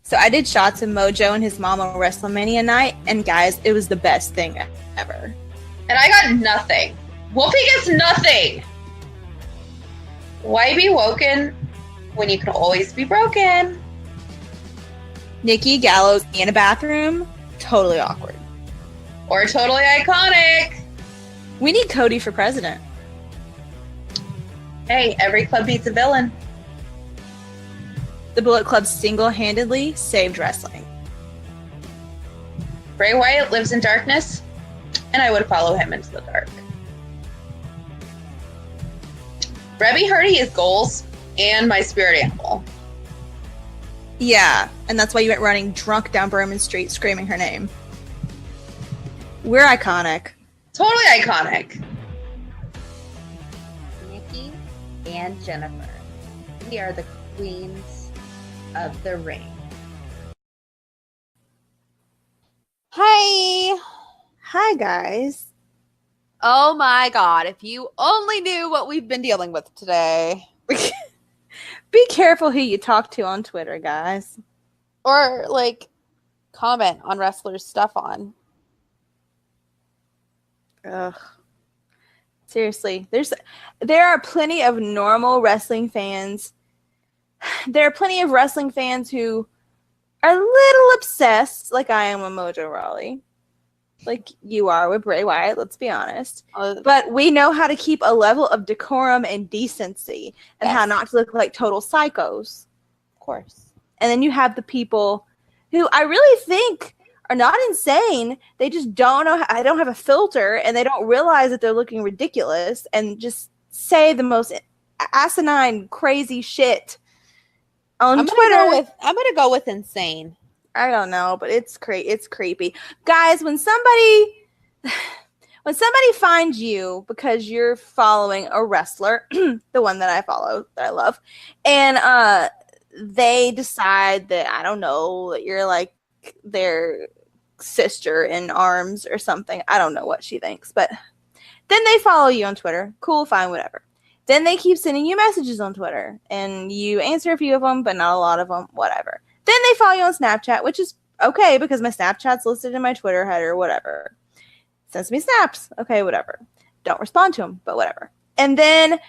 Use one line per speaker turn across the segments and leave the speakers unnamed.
So I did shots of Mojo and his mom on WrestleMania night, and guys, it was the best thing ever.
And I got nothing. Whoopi gets nothing. Why be woken when you can always be broken?
Nikki Gallows in a bathroom, totally awkward.
Or totally iconic.
We need Cody for president.
Hey, every club needs a villain.
The Bullet Club single-handedly saved wrestling.
Bray Wyatt lives in darkness, and I would follow him into the dark. Rebby Hardy is goals and my spirit animal.
Yeah, and that's why you went running drunk down Berman Street screaming her name. We're iconic.
Totally iconic.
Nikki and Jennifer. We are the queens of the ring.
Hi.
Hi, guys.
Oh my God. If you only knew what we've been dealing with today.
Be careful who you talk to on Twitter, guys.
Or, like, comment on wrestlers' stuff on.
Ugh. Seriously, there are plenty of normal wrestling fans. There are plenty of wrestling fans who are a little obsessed, like I am with Mojo Rawley. Like you are with Bray Wyatt, let's be honest. But we know how to keep a level of decorum and decency and how not to look like total psychos.
Of course.
And then you have the people who I really think are not insane. They just don't know. I don't have a filter, and they don't realize that they're looking ridiculous and just say the most asinine, crazy shit on Twitter.
I'm gonna go with insane.
I don't know, but it's creepy, guys. When somebody finds you because you're following a wrestler, the one that I follow that I love, and they decide that I don't know that you're like their sister in arms or something. I don't know what she thinks, but then they follow you on Twitter. Cool, fine, whatever. Then they keep sending you messages on Twitter, and you answer a few of them, but not a lot of them, whatever. Then they follow you on Snapchat, which is okay because my Snapchat's listed in my Twitter header, whatever. Sends me snaps. Okay, whatever. Don't respond to them, but whatever. And then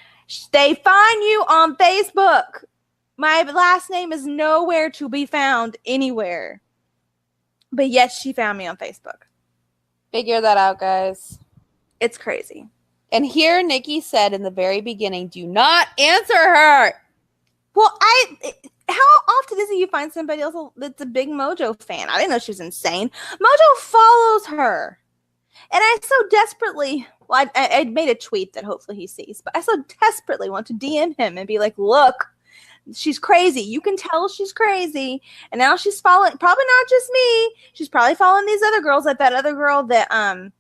they find you on Facebook. My last name is nowhere to be found anywhere. But yet she found me on Facebook.
Figure that out, guys.
It's crazy.
And here Nikki said in the very beginning, do not answer her.
Well, how often is it you find somebody else that's a big Mojo fan? I didn't know she was insane. Mojo follows her. And I so desperately, well, I made a tweet that hopefully he sees, but I so desperately want to DM him and be like, look, she's crazy. You can tell she's crazy. And now she's following, probably not just me. She's probably following these other girls, like that other girl that, I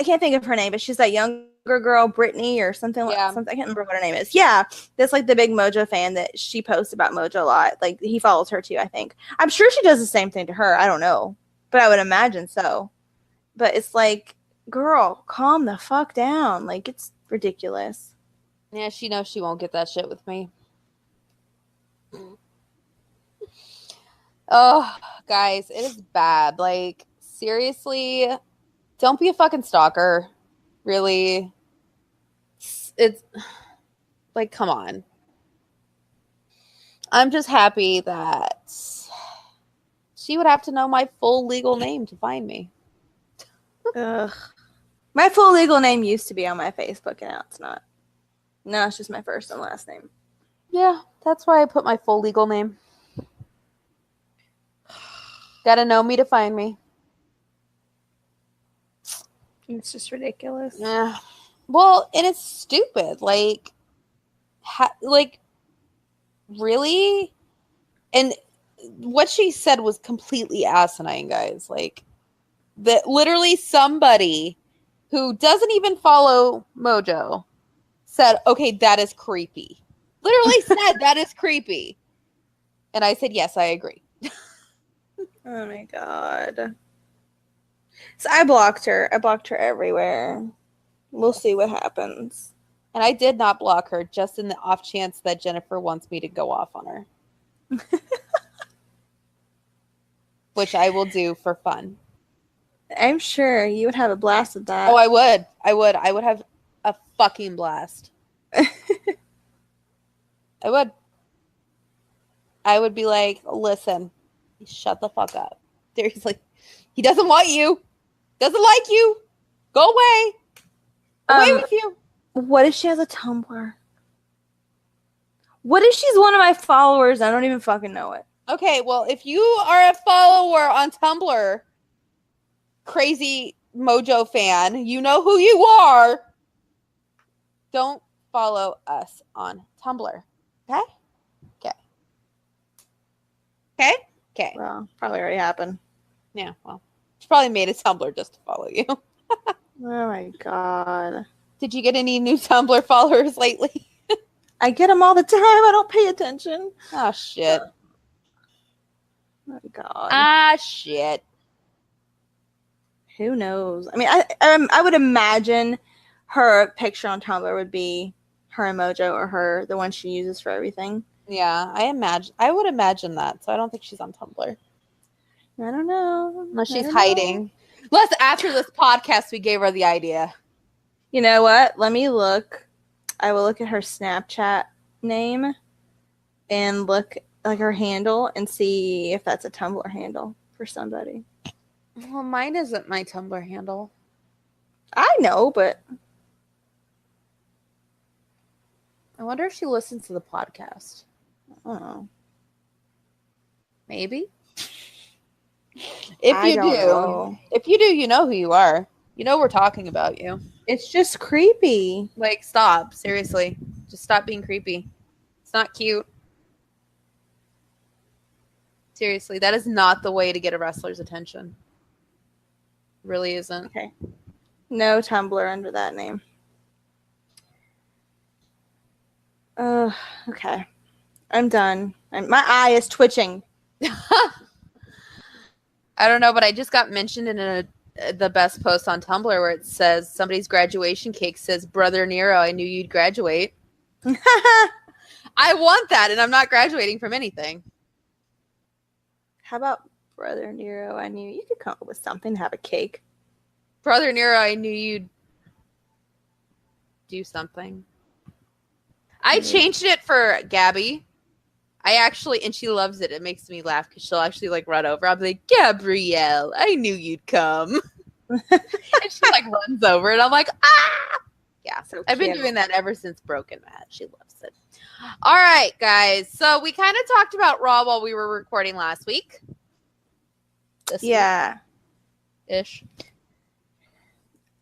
can't think of her name, but she's that younger girl, Brittany or something like something. I can't remember what her name is. Yeah, that's like the big Mojo fan that she posts about Mojo a lot. Like he follows her too, I think. I'm sure she does the same thing to her. I don't know, but I would imagine so. But it's like, girl, calm the fuck down. Like it's ridiculous.
Yeah, she knows she won't get that shit with me. Oh, guys, it is bad. Like seriously, don't be a fucking stalker. Really. It's like, come on. I'm just happy that she would have to know my full legal name to find me.
Ugh. My full legal name used to be on my Facebook, and now it's not. No, it's just my first and last name.
Yeah, that's why I put my full legal name. Gotta know me to find me.
It's just ridiculous.
Yeah. Well, and it's stupid. Like, really? And what she said was completely asinine, guys. Like, that literally somebody who doesn't even follow Mojo said, okay, that is creepy. Literally said, that is creepy. And I said, yes, I agree.
Oh my God. So I blocked her. I blocked her everywhere. We'll see what happens.
And I did not block her, just in the off chance that Jennifer wants me to go off on her. which I will do for fun.
I'm sure you would have a blast with that.
Oh, I would. I would have a fucking blast. I would. I would be like, listen, shut the fuck up. Seriously. He doesn't want you. Doesn't like you. Go away. Away with you.
What if she has a Tumblr? What if she's one of my followers? I don't even fucking know it.
Okay, well, if you are a follower on Tumblr, crazy Mojo fan, you know who you are. Don't follow us on Tumblr. Okay? Okay. Okay? Okay.
Well, probably already happened.
Yeah, well, she probably made a Tumblr just to follow you.
Oh my god.
Did you get any new Tumblr followers lately?
I get them all the time. I don't pay attention.
Oh, shit.
Oh my god.
Ah, shit.
Who knows? I mean, I would imagine her picture on Tumblr would be her and Mojo, or her, the one she uses for everything.
Yeah, I would imagine that. So I don't think she's on Tumblr.
I don't know.
Unless she's hiding. Unless after this podcast we gave her the idea.
You know what? Let me look. I will look at her Snapchat name and look like her handle and see if that's a Tumblr handle for somebody.
Well, mine isn't my Tumblr handle.
I know, but
I wonder if she listens to the podcast.
I don't know.
Maybe. If you do, you know who you are. You know we're talking about you.
It's just creepy.
Like, stop. Seriously. Just stop being creepy. It's not cute. Seriously, that is not the way to get a wrestler's attention. It really isn't.
Okay. No Tumblr under that name. Okay. I'm done. My eye is twitching.
I don't know, but I just got mentioned in the best post on Tumblr where it says somebody's graduation cake says, "Brother Nero, I knew you'd graduate." I want that, and I'm not graduating from anything.
How about Brother Nero? I knew you could come up with something to have a cake.
Brother Nero, I knew you'd do something. I changed it for Gabby. And she loves it. It makes me laugh because she'll actually like run over. I'll be like, "Gabrielle, I knew you'd come." And she like runs over and I'm like, "Ah!" Yeah,
So
I've been
cute.
doing that ever since Broken Matt. She loves it. All right, guys. So we kind of talked about Raw while we were recording last week.
Yeah.
Ish.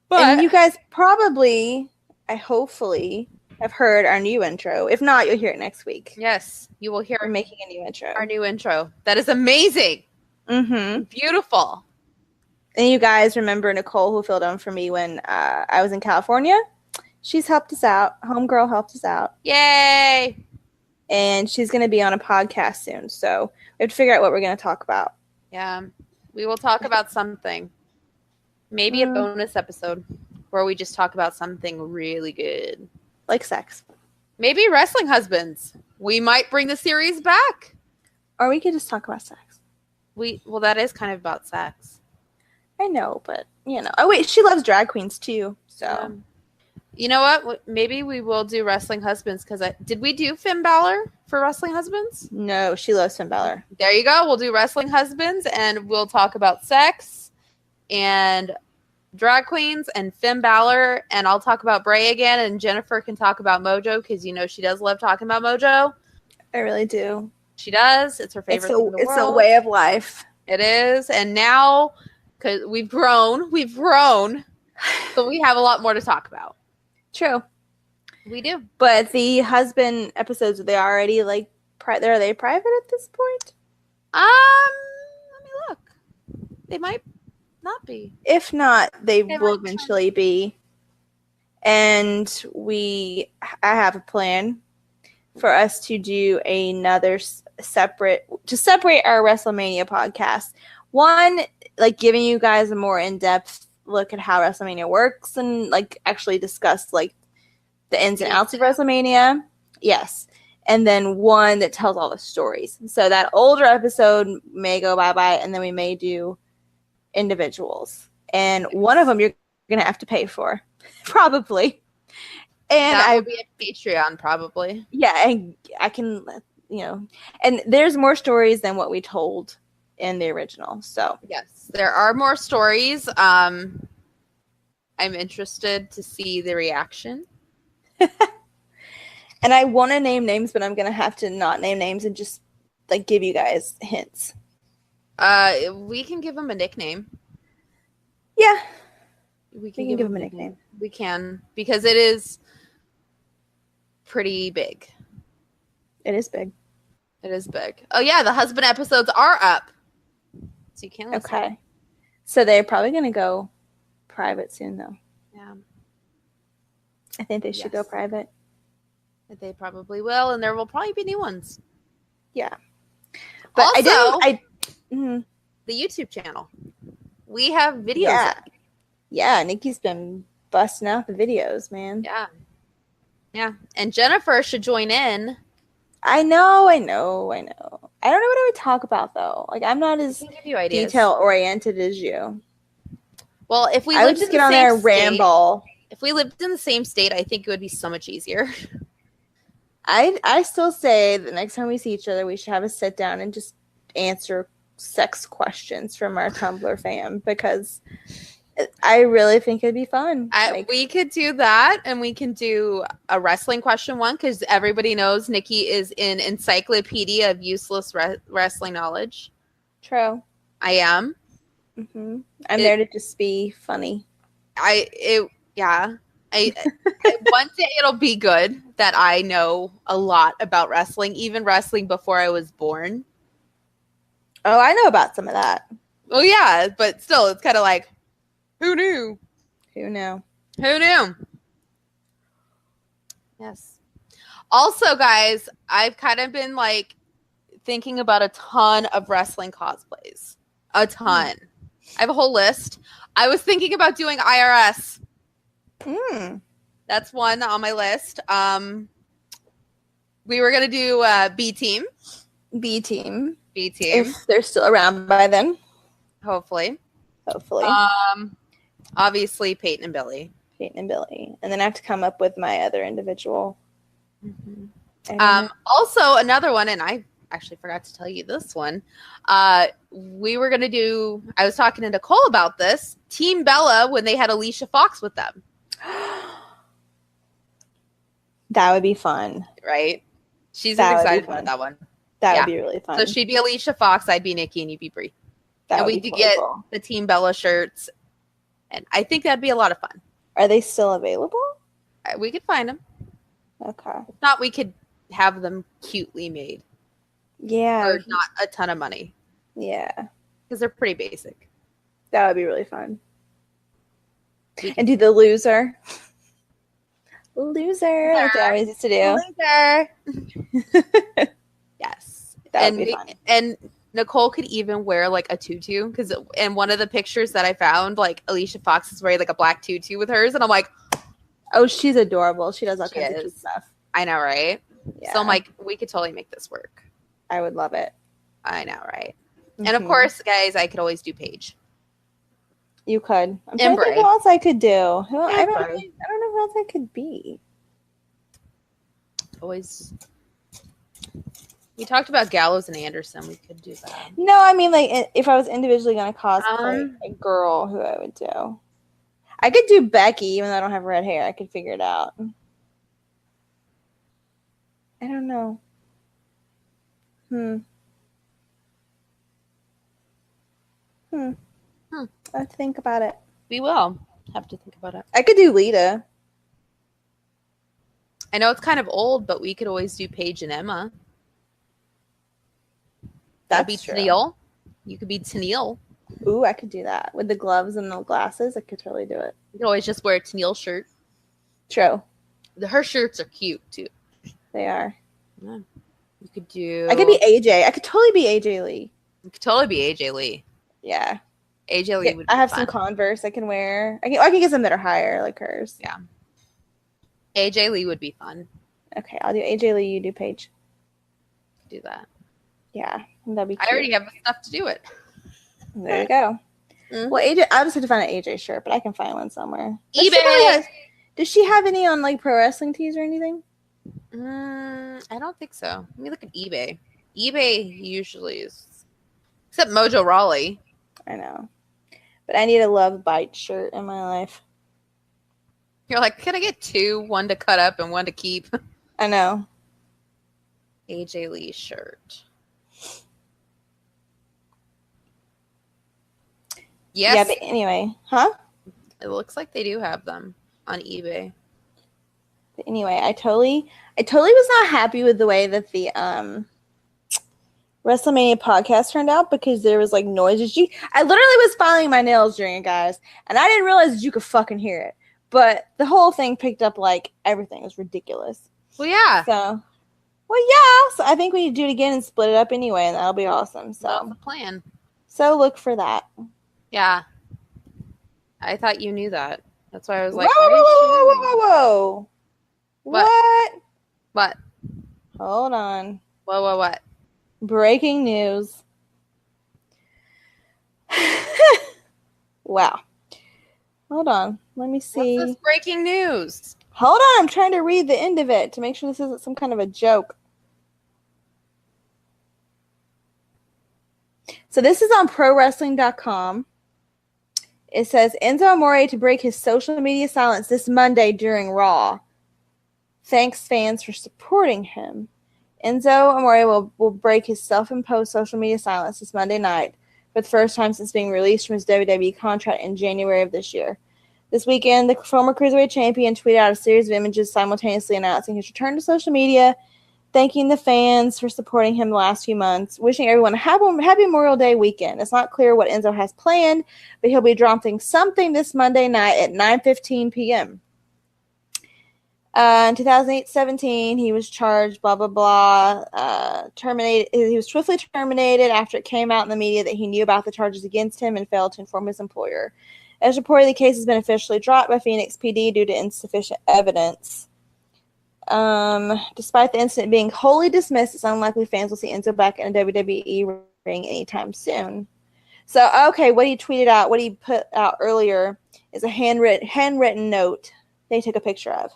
And you guys probably, hopefully, have heard our new intro. If not, you'll hear it next week.
Yes, you will hear
We're making a new intro.
our new intro. That is amazing.
Mm-hmm.
Beautiful.
And you guys remember Nicole, who filled in for me when I was in California? She's helped us out. Homegirl helped us out.
Yay.
And she's going to be on a podcast soon. So we have to figure out what we're going to talk about.
Yeah. We will talk about something. Maybe a bonus episode where we just talk about something really good.
Like sex.
Maybe Wrestling Husbands. We might bring the series back.
Or we could just talk about sex.
Well, that is kind of about sex.
I know, but, you know. Oh, wait, she loves drag queens, too. So.
You know what? Maybe we will do Wrestling Husbands because did we do Finn Balor for Wrestling Husbands?
No, she loves Finn Balor.
There you go. We'll do Wrestling Husbands and we'll talk about sex and drag queens and Finn Balor, and I'll talk about Bray again, and Jennifer can talk about Mojo because you know she does love talking about Mojo.
I really do.
She does. It's her favorite thing in the
It's a
world.
way of life.
It is. And now, because we've grown, so we have a lot more to talk about.
True.
We do.
But the husband episodes, are they already like, are they private at this point?
Let me look. They might not be.
If not, they
They
will
might
eventually be. And I have a plan for us to do another separate our WrestleMania podcast. One, like giving you guys a more in-depth look at how WrestleMania works and like actually discuss like the ins and outs of WrestleMania. Yes. and then one that tells all the stories. So that older episode may go bye-bye, and then we may do individuals. And one of them you're going to have to pay for, probably. And
that will be a Patreon, probably.
Yeah, and I can, and there's more stories than what we told in the original. So
yes, there are more stories. I'm interested to see the reaction.
And I want to name names, but I'm going to have to not name names and just like give you guys hints.
We can give them a nickname.
Yeah.
We
can give them a nickname.
We can, because it is pretty big.
It is big.
It is big. Oh yeah, the husband episodes are up. So you can listen.
Okay. So they're probably going to go private soon, though.
Yeah.
I think they should go private.
They probably will, and there will probably be new ones.
Yeah. But
also,
the
YouTube channel. We have videos.
Yeah. Yeah, Nikki's been busting out the videos, man.
Yeah. Yeah. And Jennifer should join in.
I know. I don't know what I would talk about, though. Like, I'm not as detail-oriented as you.
Well, if we
I would just get on there and ramble.
If we lived in the same state, I think it would be so much easier.
I still say the next time we see each other, we should have a sit down and just answer sex questions from our Tumblr fam, because I really think it'd be fun.
We could do that, and we can do a wrestling question one, because everybody knows Nikki is an encyclopedia of useless wrestling knowledge.
True.
I am.
Mm-hmm. I'm there to just be funny.
One day it'll be good that I know a lot about wrestling, even wrestling before I was born.
Oh, I know about some of that.
Oh yeah, but still, it's kind of like, who knew?
Who knew?
Who knew? Yes. Also, guys, I've kind of been like thinking about a ton of wrestling cosplays. A ton. I have a whole list. I was thinking about doing IRS. That's one on my list. We were gonna do B Team.
If they're still around by then.
Hopefully. Obviously Peyton and Billy.
And then I have to come up with my other individual.
Also another one, and I actually forgot to tell you this one. We were gonna do. I was talking to Nicole about this. Team Bella when they had Alicia Fox with them.
That would be fun,
right? She's excited about that one.
That would be really fun.
So she'd be Alicia Fox, I'd be Nikki, and you'd be Brie.
And
we could get the Team Bella shirts, and I think that'd be a lot of fun.
Are they still available?
We could find them.
Okay.
If not, we could have them cutely made.
Yeah.
For not a ton of money.
Yeah.
Because they're pretty basic.
That would be really fun. And do the loser. Like they always used to do.
Yes.
That would be fun.
And Nicole could even wear like a tutu, because in one of the pictures that I found, like Alicia Fox is wearing like a black tutu with hers, and I'm like,
oh, she's adorable. She does all kinds of cute stuff.
I know, right?
Yeah.
So I'm like, we could totally make this work.
I would love it.
I know, right? And of course, guys, I could always do Paige.
You could. I'm trying to think who else I could do. I don't know who else I could be.
Always. We talked about Gallows and Anderson. We could do that.
No, I mean, like, if I was individually going to cosplay a girl, who I would do. I could do Becky, even though I don't have red hair. I could figure it out. I don't know. I have to think about it.
We will have to think about it.
I could do Lita.
I know it's kind of old, but we could always do Paige and Emma. That'd be Tennille. You could be Tennille.
Ooh, I could do that. With the gloves and the glasses, I could totally do it.
You could always just wear a Tennille shirt.
True.
Her shirts are cute, too.
They are.
Yeah. You could do...
I could be AJ. I could totally be AJ Lee.
You could totally be AJ Lee.
Yeah.
AJ Lee would be
I have
fun.
some Converse I can wear. I can get some that are higher, like hers.
Yeah. AJ Lee would be fun.
Okay, I'll do AJ Lee, you do Paige.
do that.
Yeah, that'd be cute.
I already have enough to do it.
There you go.
Mhm.
Well, AJ, I'll just have to find an AJ shirt, but I can find one somewhere. But
eBay.
Does she have any on like pro wrestling tees or anything?
I don't think so. Let me look at eBay. eBay usually is, except Mojo Rawley.
I know, but I need a Love Bite shirt in my life.
You're like, can I get two? One to cut up and one to keep.
I know.
AJ Lee shirt. Yes.
Yeah, but anyway, huh?
It looks like they do have them on eBay.
But anyway, I totally was not happy with the way that the WrestleMania podcast turned out because there was like noises. I literally was filing my nails during it, guys, and I didn't realize that you could fucking hear it. But the whole thing picked up like everything. It was ridiculous.
Well, yeah.
So I think we need to do it again and split it up anyway, and that'll be awesome. So
That's the plan.
So look for that.
Yeah. I thought you knew that. That's why I was
Whoa,
like,
whoa.
What?
Hold on.
What?
Breaking news. Wow. Hold on. Let me see.
What's this breaking news?
Hold on. I'm trying to read the end of it to make sure this isn't some kind of a joke. So this is on ProWrestling.com. It says, Enzo Amore to break his social media silence this Monday during Raw. Thanks, fans, for supporting him. Enzo Amore will break his self-imposed social media silence this Monday night for the first time since being released from his WWE contract in January of this year. This weekend, the former Cruiserweight champion tweeted out a series of images simultaneously announcing his return to social media, thanking the fans for supporting him the last few months, wishing everyone a happy Memorial Day weekend. It's not clear what Enzo has planned, but he'll be dropping something this Monday night at 9:15 p.m. In 2017, he was charged, blah, blah, blah, terminated. He was swiftly terminated after it came out in the media that he knew about the charges against him and failed to inform his employer. As reported, the case has been officially dropped by Phoenix PD due to insufficient evidence. Despite the incident being wholly dismissed, it's unlikely fans will see Enzo back in a WWE ring anytime soon. So, okay, what he tweeted out, what he put out earlier is a handwritten note they took a picture of.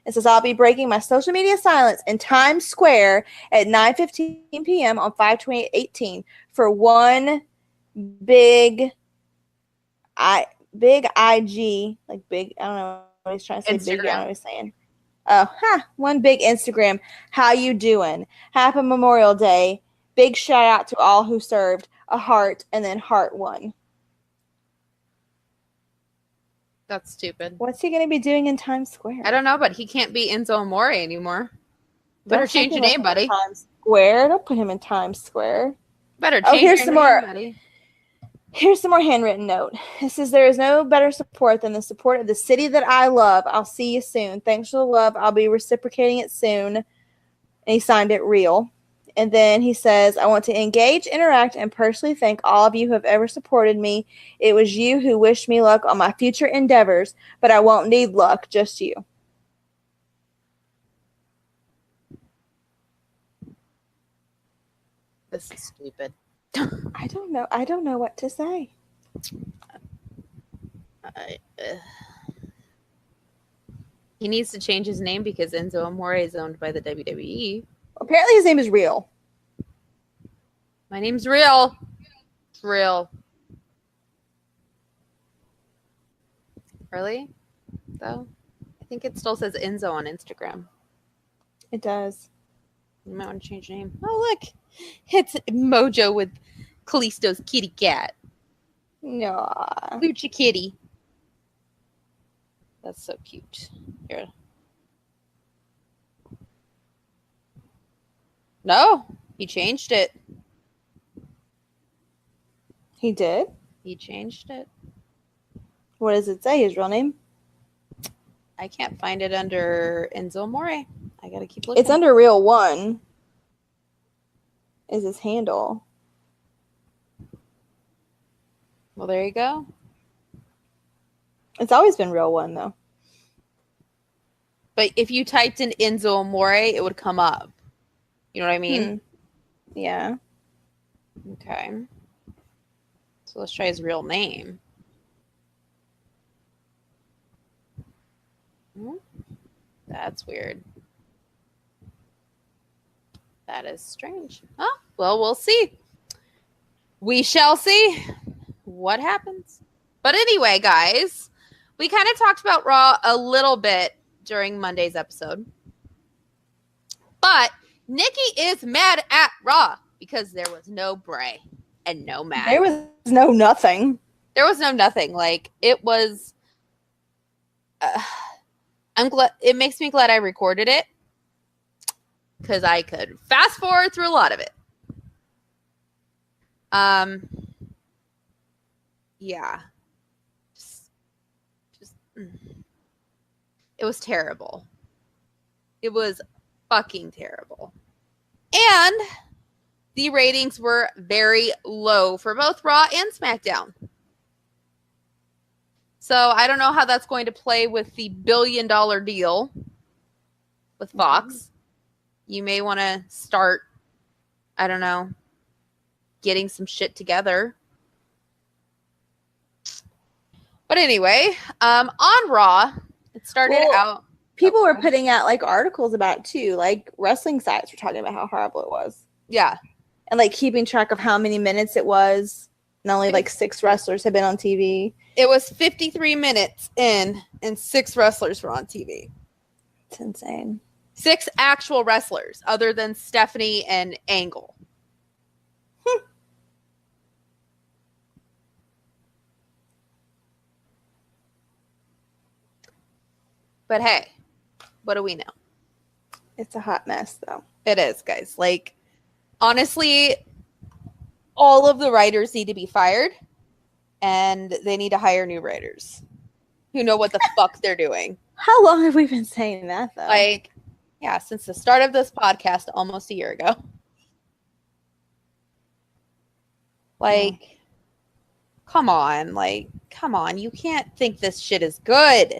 It says, I'll be breaking my social media silence in Times Square at 9:15 p.m. on 5/28/18 for one big IG, like big, I don't know what he's trying to say.
Instagram.
Big, I don't know what he's saying. One big Instagram. How you doing? Happy Memorial Day. Big shout out to all who served. A heart, and then heart 1.
That's stupid.
What's he going to be doing in Times Square?
I don't know, but he can't be Enzo Amore anymore. Better change your name, buddy.
Times Square. Don't put him in Times Square.
Better change
here's
your
some
name,
more.
buddy.
Here's some more handwritten note. It says, there is no better support than the support of the city that I love. I'll see you soon. Thanks for the love. I'll be reciprocating it soon. And he signed it real. And then he says, I want to engage, interact, and personally thank all of you who have ever supported me. It was you who wished me luck on my future endeavors, but I won't need luck, just you.
This is stupid.
I don't know. I don't know what to say.
He needs to change his name because Enzo Amore is owned by the WWE.
Apparently his name is real.
My name's real. It's real. Really? Though? I think it still says Enzo on Instagram.
It does.
You might want to change your name. Oh, look. It's Mojo with Kalisto's kitty cat.
No.
Lucha kitty. That's so cute. Here. No, he changed it.
He did?
He changed it.
What does it say? His real name?
I can't find it under Enzo Amore. I gotta keep looking.
It's under Real One. Is his handle.
Well, there you go.
It's always been Real One, though.
But if you typed in Enzo Amore, it would come up. You know what I mean?
Yeah.
Okay. So let's try his real name. That's weird. That is strange. Oh, well, we'll see. We shall see what happens. But anyway, guys, we kind of talked about Raw a little bit during Monday's episode. But Nikki is mad at Raw because there was no Bray and no Matt.
There was no nothing.
There was no nothing. Like, it was... I'm glad... It makes me glad I recorded it because I could fast forward through a lot of it. Yeah. It was terrible. It was fucking terrible. And the ratings were very low for both Raw and SmackDown. So I don't know how that's going to play with the $1 billion deal with Fox. You may want to start, I don't know, getting some shit together. But anyway, on Raw, it started out.
People were putting out like articles about it too. Like wrestling sites were talking about how horrible it was.
Yeah.
And like keeping track of how many minutes it was. And only like 6 wrestlers had been on TV.
It was 53 minutes in and 6 wrestlers were on TV.
It's insane.
6 actual wrestlers other than Stephanie and Angle. But hey, what do we know?
It's a hot mess though.
It is, guys. Like, honestly, all of the writers need to be fired and they need to hire new writers who know what the fuck they're doing.
How long have we been saying that though?
Like, yeah, since the start of this podcast almost a year ago. Like, come on. Like, come on. You can't think this shit is good.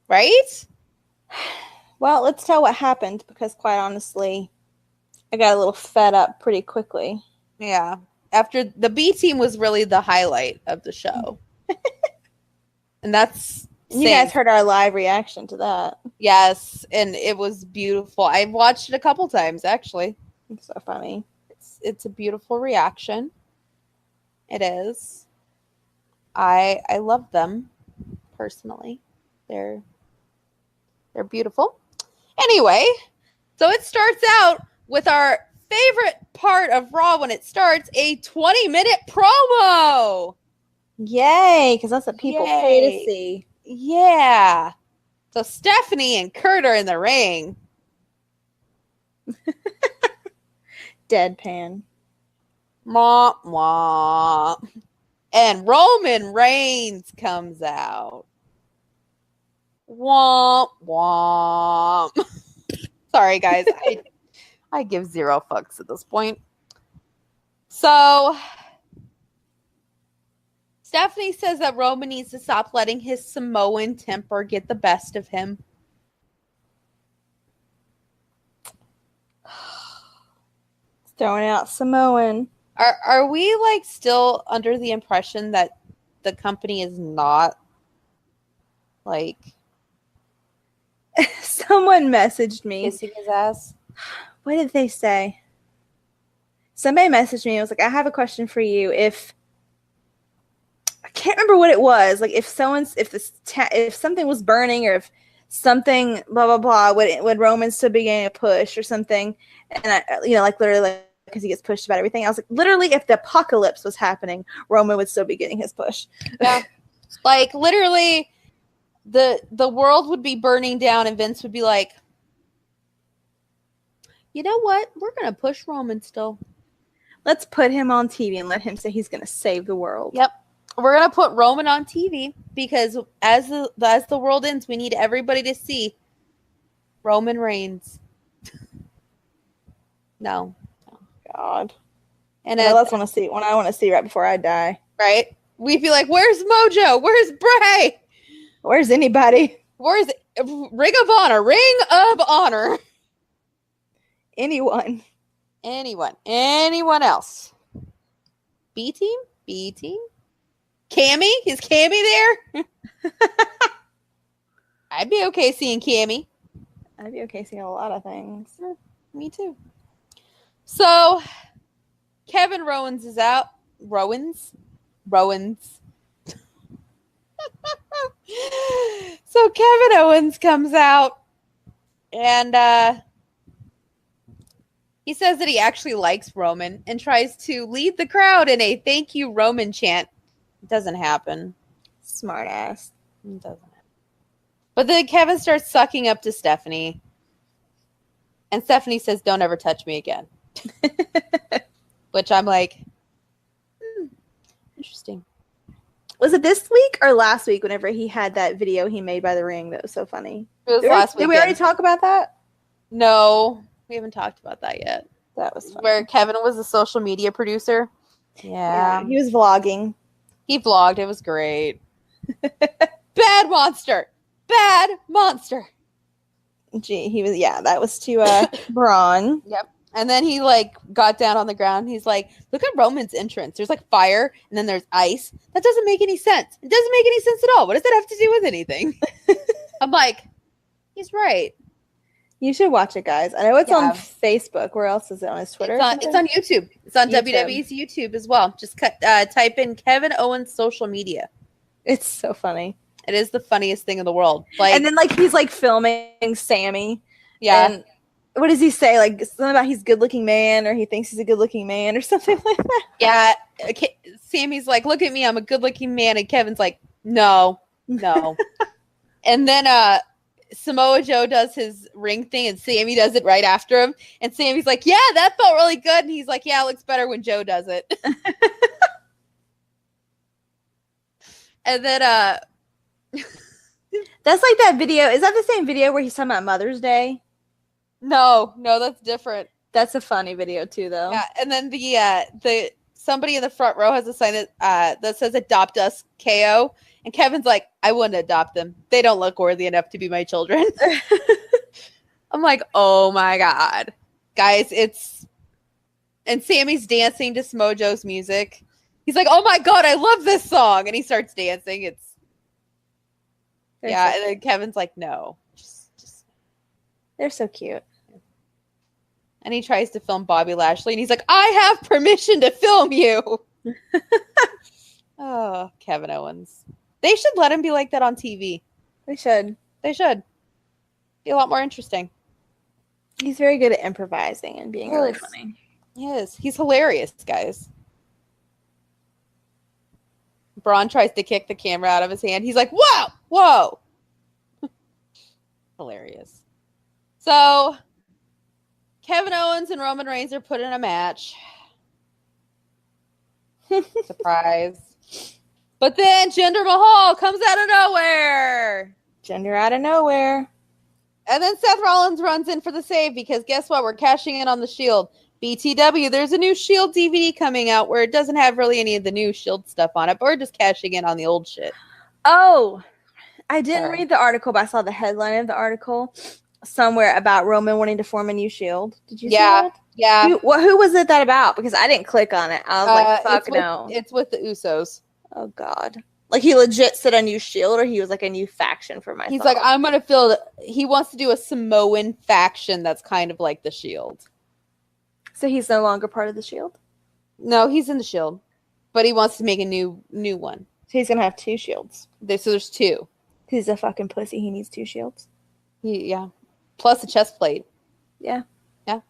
Right?
Well, let's tell what happened because quite honestly, I got a little fed up pretty quickly.
Yeah. After the B team was really the highlight of the show. And that's
you guys heard our live reaction to that.
Yes, and it was beautiful. I've watched it a couple times actually.
It's so funny.
It's a beautiful reaction. It is. I love them personally. They're beautiful. Anyway, so it starts out with our favorite part of Raw when it starts, a 20-minute promo.
Yay, because that's what people pay to see.
Yeah. So Stephanie and Kurt are in the ring.
Deadpan.
Womp womp. And Roman Reigns comes out. Womp womp. Sorry, guys. I give 0 fucks at this point. So Stephanie says that Roman needs to stop letting his Samoan temper get the best of him.
Throwing out Samoan.
Are we like still under the impression that the company is not like
someone messaged me
kissing his ass?
What did they say? Somebody messaged me and was like, I have a question for you. If I can't remember what it was, like if something was burning or if something blah blah blah, would Roman still be getting a push or something? And I, like literally because he gets pushed about everything. I was like, literally, if the apocalypse was happening, Roman would still be getting his push.
Yeah, like literally, the world would be burning down, and Vince would be like, you know what? We're gonna push Roman still.
Let's put him on TV and let him say he's gonna save the world.
Yep. We're gonna put Roman on TV because as the world ends, we need everybody to see Roman Reigns. No.
God.
And
that's what I want to see right before I die.
Right? We'd be like, where's Mojo? Where's Bray?
Where's anybody?
Where's Ring of Honor? Ring of Honor.
Anyone.
Anyone else? B team? B team? Cammy? Is Cammy there? I'd be okay seeing Cammy.
I'd be okay seeing a lot of things.
Me too. So, Kevin Rowans is out. Rowans. So Kevin Owens comes out and he says that he actually likes Roman and tries to lead the crowd in a thank you Roman chant. It doesn't happen.
Smart ass.
It doesn't happen. But then Kevin starts sucking up to Stephanie. And Stephanie says, don't ever touch me again. Which I'm like, interesting.
Was it this week or last week whenever he had that video he made by the ring that was so funny?
It was last week.
Did we already talk about that?
No, we haven't talked about that yet.
That was funny.
Where Kevin was a social media producer. Yeah.
He was vlogging.
He vlogged. It was great. Bad monster. Bad monster.
Gee, that was to Braun.
Yep. And then he like got down on the ground. He's like, look at Roman's entrance. There's like fire and then there's ice. That doesn't make any sense. It doesn't make any sense at all. What does that have to do with anything? I'm like, he's right.
You should watch it, guys. I know it's on
Yeah.
Facebook. Where else is it? On his Twitter?
It's on YouTube. It's on
YouTube.
WWE's YouTube as well. Just type in Kevin Owens social media.
It's so funny.
It is the funniest thing in the world. Like,
And then like he's like filming Sammy.
yeah.
And what does he say? Like something about he's a good-looking man, or he thinks he's a good-looking man, or something like that.
Yeah. Sammy's like, look at me. I'm a good-looking man. And Kevin's like, no. And then Samoa Joe does his ring thing and Sammy does it right after him. And Sammy's like, yeah, that felt really good. And he's like, yeah, it looks better when Joe does it. And then
That's like that video. Is that the same video where he's talking about Mother's Day?
no, that's different.
That's a funny video too, though.
Yeah, and then the somebody in the front row has a sign that says "Adopt Us, KO," and Kevin's like, "I wouldn't adopt them. They don't look worthy enough to be my children." I'm like, "Oh my god, guys!" And Sammy's dancing to Smojo's music. He's like, "Oh my god, I love this song," and he starts dancing. And then Kevin's like, "No, just."
They're so cute.
And he tries to film Bobby Lashley, and he's like, I have permission to film you. Oh, Kevin Owens. They should let him be like that on TV.
They should.
They should. Be a lot more interesting.
He's very good at improvising and being really funny.
He is. He's hilarious, guys. Braun tries to kick the camera out of his hand. He's like, whoa. Hilarious. So Kevin Owens and Roman Reigns are put in a match. Surprise. But then Jinder Mahal comes out of nowhere.
Jinder out of nowhere.
And then Seth Rollins runs in for the save because guess what? We're cashing in on the Shield. BTW, there's a new Shield DVD coming out where it doesn't have really any of the new Shield stuff on it, but we're just cashing in on the old shit.
Oh, I didn't read the article, but I saw the headline of the article somewhere about Roman wanting to form a new Shield. Did you see that?
Yeah.
Who was it that about? Because I didn't click on it. I was like, fuck no.
It's with the Usos.
Oh, God. Like, he legit said a new Shield, or he was like a new faction for myself?
He's like, I'm going to fill he wants to do a Samoan faction that's kind of like the Shield.
So he's no longer part of the Shield?
No, he's in the Shield. But he wants to make a new one.
So he's going to have two Shields.
So there's two.
He's a fucking pussy. He needs two Shields.
Yeah. Plus a chest plate.
Yeah.
Yeah.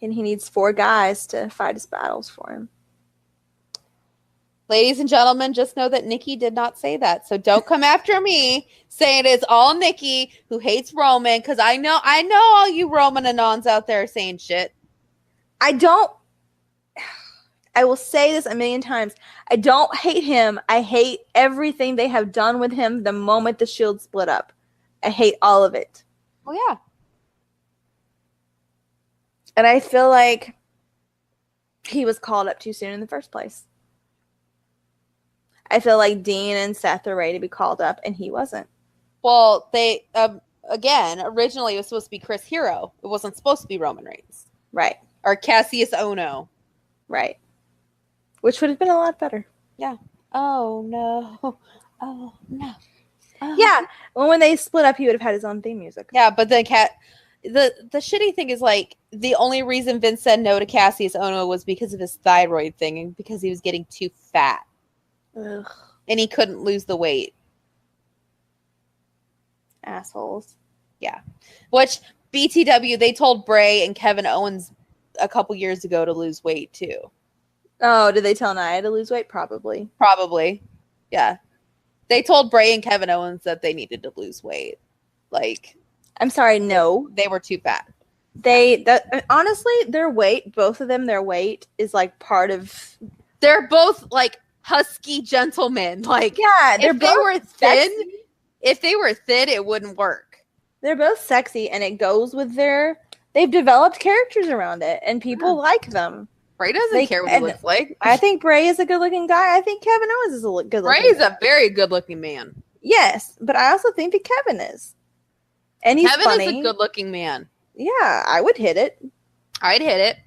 And he needs 4 guys to fight his battles for him.
Ladies and gentlemen, just know that Nikki did not say that. So don't come after me saying it's all Nikki who hates Roman, because I know all you Roman Anons out there saying shit.
I will say this a million times. I don't hate him. I hate everything they have done with him the moment the Shield split up. I hate all of it.
Oh, yeah.
And I feel like he was called up too soon in the first place. I feel like Dean and Seth are ready to be called up, and he wasn't.
Well, they, again, originally it was supposed to be Chris Hero. It wasn't supposed to be Roman Reigns.
Right.
or Cassius Ono.
Right. Which would have been a lot better.
Yeah. Oh no. Oh no. Oh.
Yeah. Well, when they split up, he would have had his own theme music.
Yeah, but the shitty thing is like the only reason Vince said no to Cassius Ono was because of his thyroid thing and because he was getting too fat.
Ugh.
And he couldn't lose the weight.
Assholes.
Yeah. Which BTW, they told Bray and Kevin Owens a couple years ago to lose weight too.
Oh, did they tell Nia to lose weight? Probably.
Probably. Yeah. They told Bray and Kevin Owens that they needed to lose weight. Like,
I'm sorry, no.
they were too fat.
Honestly, their weight, both of them, their weight is like part of.
They're both like husky gentlemen. Like,
Yeah, they're
if they
both
were thin,
sexy.
if they were thin, it wouldn't work.
They're both sexy, and it goes with their. They've developed characters around it, and people like them.
Bray doesn't care what he looks like.
I think Bray is a good-looking guy. I think Kevin Owens is a good-looking.
Bray is a very good-looking man.
Yes, but I also think that Kevin is, and he's
Kevin
funny.
is a good-looking man.
Yeah, I would hit it.
I'd hit it.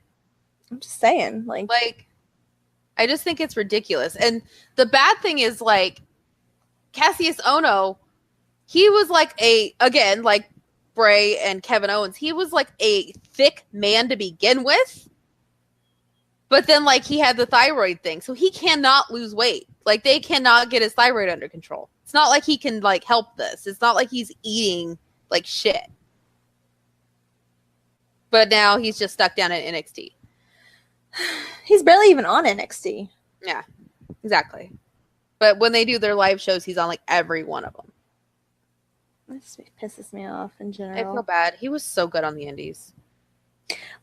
I'm just saying, like
I just think it's ridiculous. And the bad thing is, like, Cassius Ono, he was like like Bray and Kevin Owens, he was like a thick man to begin with. But then, like, he had the thyroid thing. So he cannot lose weight. Like, they cannot get his thyroid under control. It's not like he can, like, help this. It's not like he's eating, like, shit. But now he's just stuck down at NXT.
he's barely even on NXT.
Yeah, exactly. But when they do their live shows, he's on, like, every one of them.
This pisses me off in general.
I feel bad. He was so good on the indies.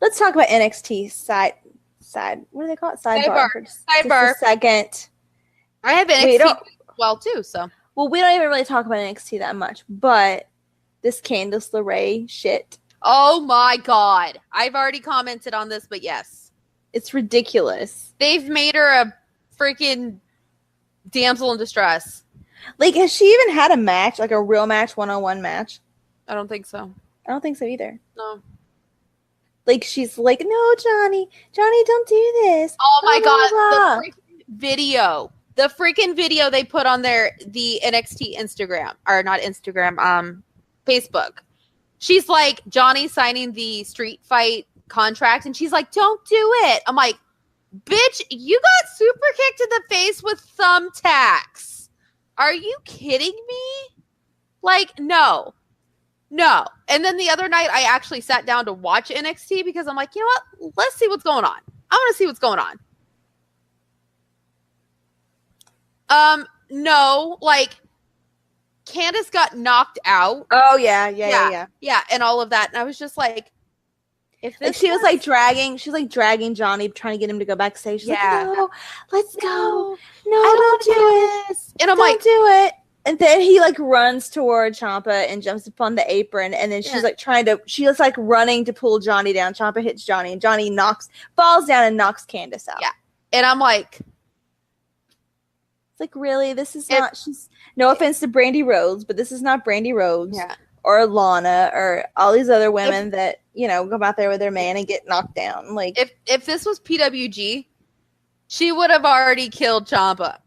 Let's talk about NXT side. What do they call it? Sidebar.
Sidebar.
Just a second.
I have NXT as well too. So
well, we don't even really talk about NXT that much, but this Candice LaRae shit.
Oh my god! I've already commented on this, but yes,
it's ridiculous.
They've made her a freaking damsel in distress.
Like, has she even had a match, like a real match, one-on-one match?
I don't think so.
I don't think so either.
No.
Like, she's like, no, Johnny, don't do this.
Oh my god,
blah.
the freaking video they put on the NXT Instagram, or not Instagram, Facebook. She's like, Johnny signing the street fight contract, and she's like, don't do it. I'm like, bitch, you got super kicked in the face with thumbtacks. Are you kidding me? Like, no. And then the other night, I actually sat down to watch NXT because I'm like, you know what? Let's see what's going on. I want to see what's going on. No, like, Candice got knocked out.
Oh, yeah,
and all of that. And I was just like, if this
she was like dragging Johnny, trying to get him to go backstage. She's like, no, let's go. No, don't do this.
And I'm
don't
like,
do it. And then he like runs toward Ciampa and jumps upon the apron. And then she's like she was like running to pull Johnny down. Ciampa hits Johnny and Johnny falls down and knocks Candice out.
Yeah. And I'm like,
it's like, really? This is not, no offense to Brandy Rhodes, but this is not Brandy Rhodes or Lana or all these other women that, you know, go out there with their man and get knocked down. Like,
if this was PWG, she would have already killed Ciampa.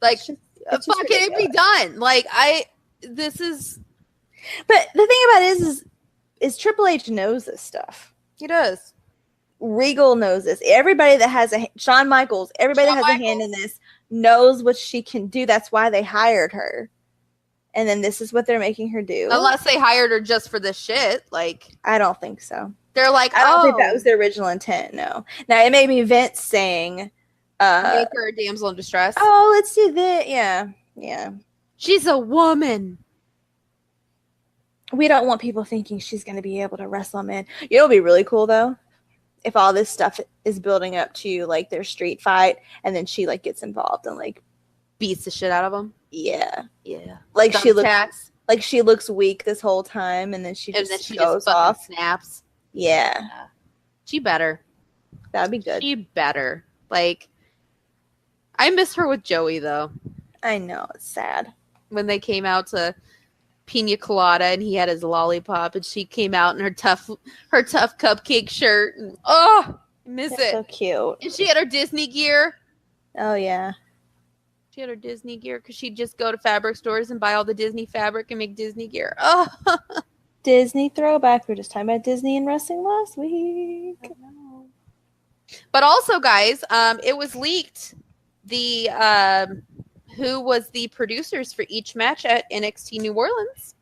Like, fuck it, it'd be done. Like, this is.
But the thing about it is Triple H knows this stuff.
He does.
Regal knows this. Everybody that has Shawn Michaels, everybody that has a hand in this knows what she can do. That's why they hired her. And then this is what they're making her do.
Unless they hired her just for this shit. Like,
I don't think so.
They're like,
I don't think that was the original intent. No. Now, it may be Vince saying,
make her a damsel in distress.
Oh, let's do this. Yeah.
She's a woman.
We don't want people thinking she's going to be able to wrestle men. It'll be really cool, though, if all this stuff is building up to, like, their street fight, and then she, like, gets involved and, like,
beats the shit out of them.
Yeah.
Like,
she looks weak this whole time, and then she just goes off.
Snaps.
Yeah.
She better.
That'd be good.
She better. Like, I miss her with Joey, though.
I know. It's sad.
When they came out to pina colada and he had his lollipop, and she came out in her tough cupcake shirt. And, oh, I miss
They're
it.
so cute.
And she had her Disney gear.
Oh yeah.
She had her Disney gear because she'd just go to fabric stores and buy all the Disney fabric and make Disney gear. Oh,
Disney throwback. We were just talking about Disney and wrestling last week.
I know. But also, guys, it was leaked who was the producers for each match at NXT New Orleans,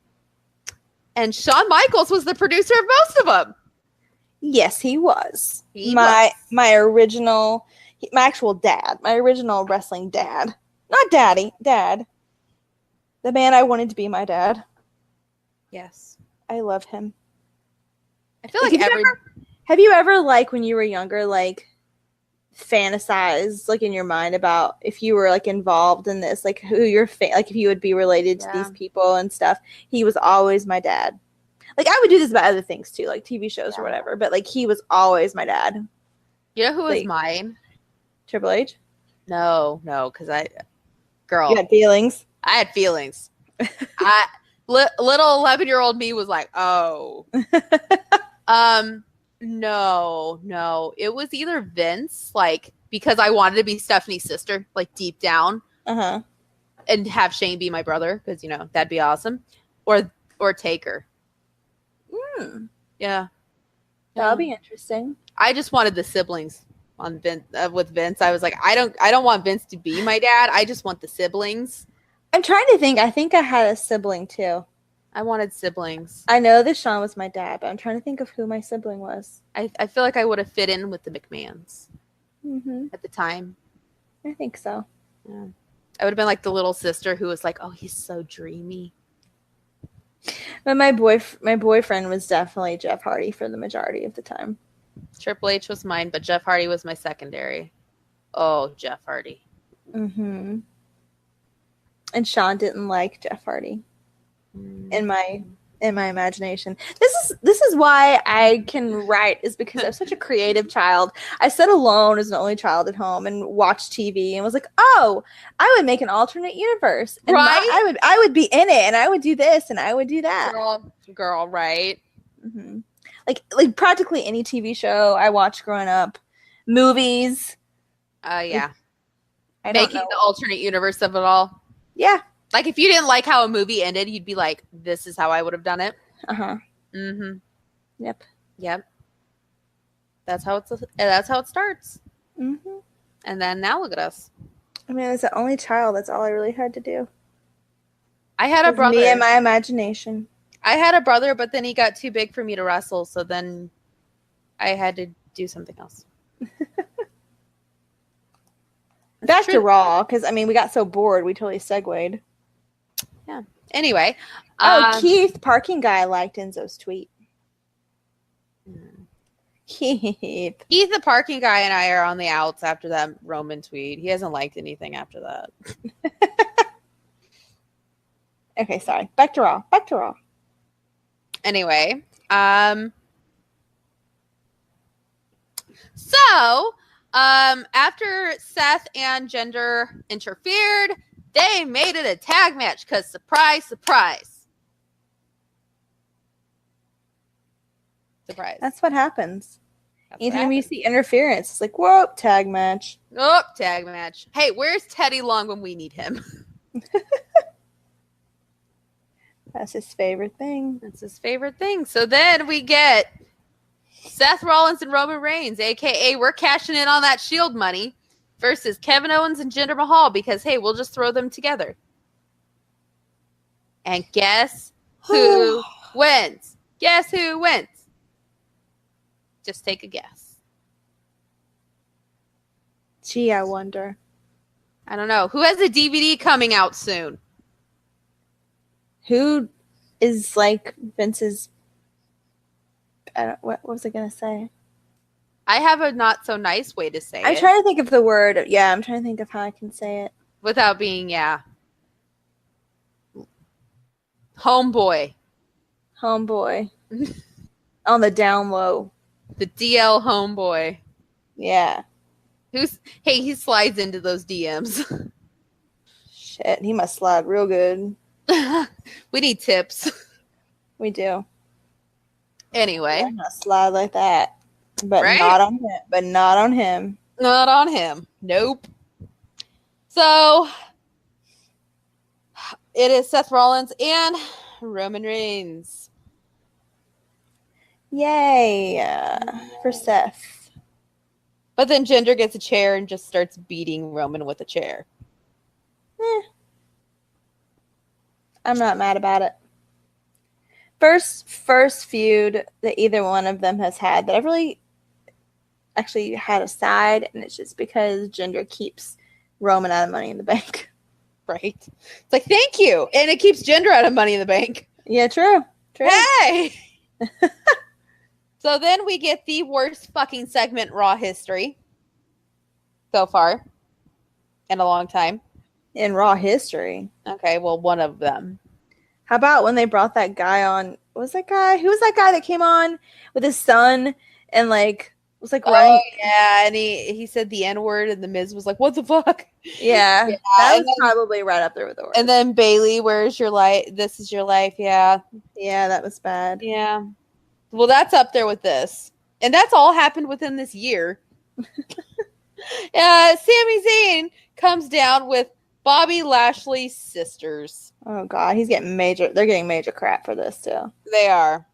and Shawn Michaels was the producer of most of them.
Yes, he was.
He
my
was.
my actual dad, my original wrestling dad. Not daddy, dad. The man I wanted to be my dad.
Yes,
I love him.
I feel like
have you ever, like, when you were younger, like, fantasized, like, in your mind about if you were, like, involved in this, like, who your like, if you would be related to these people and stuff? He was always my dad. Like, I would do this about other things too, like TV shows or whatever, but, like, he was always my dad.
You know who was
Like,
mine?
Triple H?
No, because
You had feelings?
I had feelings. Little 11-year-old me was like, oh. No. It was either Vince, like, because I wanted to be Stephanie's sister, like, deep down.
Uh-huh.
And have Shane be my brother, because, you know, that'd be awesome. Or Taker. Yeah.
That'll be interesting.
I just wanted the siblings on Vince, with Vince. I was like, I don't want Vince to be my dad. I just want the siblings.
I'm trying to think. I think I had a sibling too.
I wanted siblings.
I know that Sean was my dad, but I'm trying to think of who my sibling was.
I feel like I would have fit in with the McMahons at the time.
I think so.
Yeah. I would have been like the little sister who was like, oh, he's so dreamy.
But my boyfriend was definitely Jeff Hardy for the majority of the time.
Triple H was mine, but Jeff Hardy was my secondary. Oh, Jeff Hardy.
Mm-hmm. And Sean didn't like Jeff Hardy. In my imagination. This is why I can write, is because I'm such a creative child. I sat alone as an only child at home and watched TV and was like, oh, I would make an alternate universe. And
right?
I would be in it, and I would do this and I would do that.
Girl, right?
Mm-hmm. Like practically any TV show I watched growing up, movies.
Yeah.
Making
the alternate universe of it all.
Yeah.
Like, if you didn't like how a movie ended, you'd be like, this is how I would have done it.
Uh-huh.
Mm-hmm.
Yep.
That's how it starts.
Mm-hmm.
And then now look at us.
I mean, as the only child, that's all I really had to do.
I had a brother.
Me and my imagination.
I had a brother, but then he got too big for me to wrestle, so then I had to do something else.
Back to Raw, because, I mean, we got so bored, we totally segued.
Yeah. Anyway.
Keith, parking guy, liked Enzo's tweet. Keith,
the parking guy, and I are on the outs after that Roman tweet. He hasn't liked anything after that.
Okay, sorry. Back to Raw.
Anyway. So, after Seth and Jinder interfered, they made it a tag match because surprise.
That's what happens. Anytime you see interference, it's like, whoop, tag match.
Oh, tag match. Hey, where's Teddy Long when we need him?
That's his favorite thing.
So then we get Seth Rollins and Roman Reigns, a.k.a. we're cashing in on that Shield money, versus Kevin Owens and Jinder Mahal because, hey, we'll just throw them together. And guess who wins? Just take a guess.
Gee, I wonder.
I don't know. Who has a DVD coming out soon?
Who is like Vince's... what was I going to say?
I have a not so nice way to say it.
I'm trying to think of the word. Yeah, I'm trying to think of how I can say it.
Without being, Homeboy.
On the down low.
The DL homeboy.
Yeah.
He slides into those DMs.
Shit, he must slide real good.
We need tips.
We do.
Anyway.
I'm not slide like that. But
Right?
not on him. But not on him.
Not on him. Nope. So it is Seth Rollins and Roman Reigns.
Yay. For Seth.
But then Jinder gets a chair and just starts beating Roman with a chair.
I'm not mad about it. First feud that either one of them has had that I've really actually had aside, and it's just because Jinder keeps Roman out of Money in the Bank.
Right? It's like, thank you. And it keeps Jinder out of Money in the Bank.
Yeah, true.
Hey! So then we get the worst fucking segment in Raw history so far in a long time.
In Raw history.
Okay, well, one of them.
How about when they brought that guy on? What was that guy? Who was that guy that came on with his son and like was like running?
Oh yeah, and he said the N-word and the Miz was like, what the fuck?
Yeah,
Yeah,
that
and
was
then-
probably right up there with the worst.
And then Bailey, where's your life? This is your life, yeah.
Yeah, that was bad.
Yeah. Well, that's up there with this. And that's all happened within this year. Sami Zayn comes down with Bobby Lashley's sisters.
Oh god, he's getting major. They're getting major crap for this too.
They are.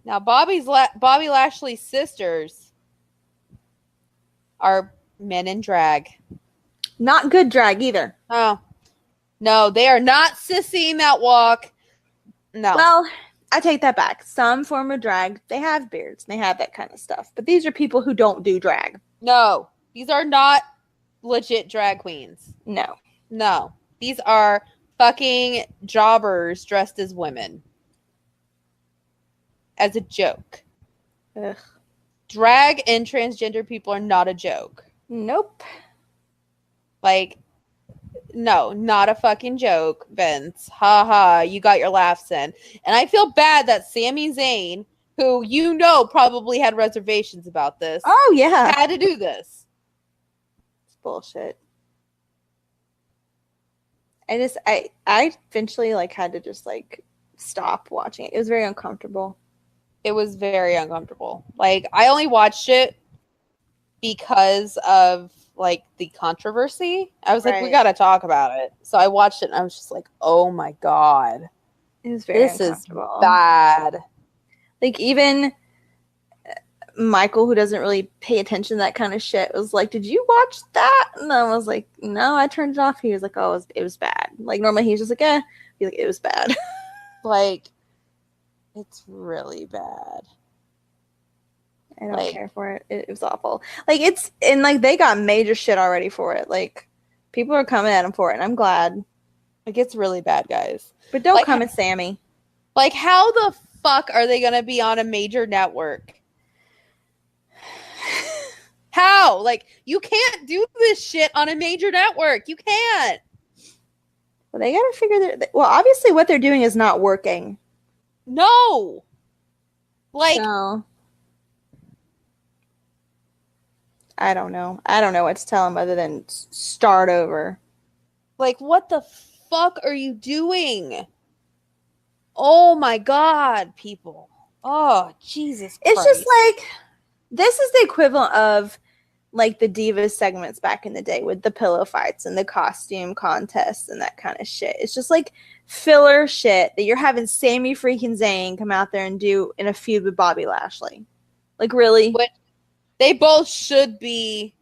Now, Bobby Lashley's sisters are men in drag.
Not good drag either.
Oh. No, they are not sissying that walk. No.
Well, I take that back. Some form of drag, they have beards, they have that kind of stuff. But these are people who don't do drag.
No. These are not legit drag queens.
No.
No. These are fucking jobbers dressed as women. As a joke.
Ugh.
Drag and transgender people are not a joke.
Nope.
Like, no, not a fucking joke, Vince. Ha ha, you got your laughs in. And I feel bad that Sami Zayn, who you know probably had reservations about this,
Oh yeah.
had to do this.
It's bullshit. I eventually like had to just like stop watching it. It was very uncomfortable.
It was very uncomfortable. Like, I only watched it because of like the controversy. I was like, we
Right.
gotta talk about it. So I watched it and I was just like, oh my god,
It was very
this is
uncomfortable.
bad.
Like even Michael, who doesn't really pay attention to that kind of shit, was like, "Did you watch that?" And I was like, "No, I turned it off." He was like, "Oh, it was bad." Like normally he's just like, "Eh," he's like, "It was bad."
Like, it's really bad.
I don't
Like-
care for it. It was awful. Like it's and like they got major shit already for it. Like people are coming at him for it, and I'm glad.
Like, it's really bad, guys.
But don't
Like-
come at Sammy.
Like, how the fuck are they gonna be on a major network? How? Like, you can't do this shit on a major network. You can't.
Well, they gotta figure that. Well, obviously, what they're doing is not working.
No. Like,
So I don't know. I don't know what to tell them other than start over.
like, what the fuck are you doing? Oh my god, people. Oh, Jesus
It's
Christ.
just like this is the equivalent of like the Divas segments back in the day with the pillow fights and the costume contests and that kind of shit. It's just like filler shit that you're having Sami freaking Zayn come out there and do in a feud with Bobby Lashley. Like really?
What- they both should be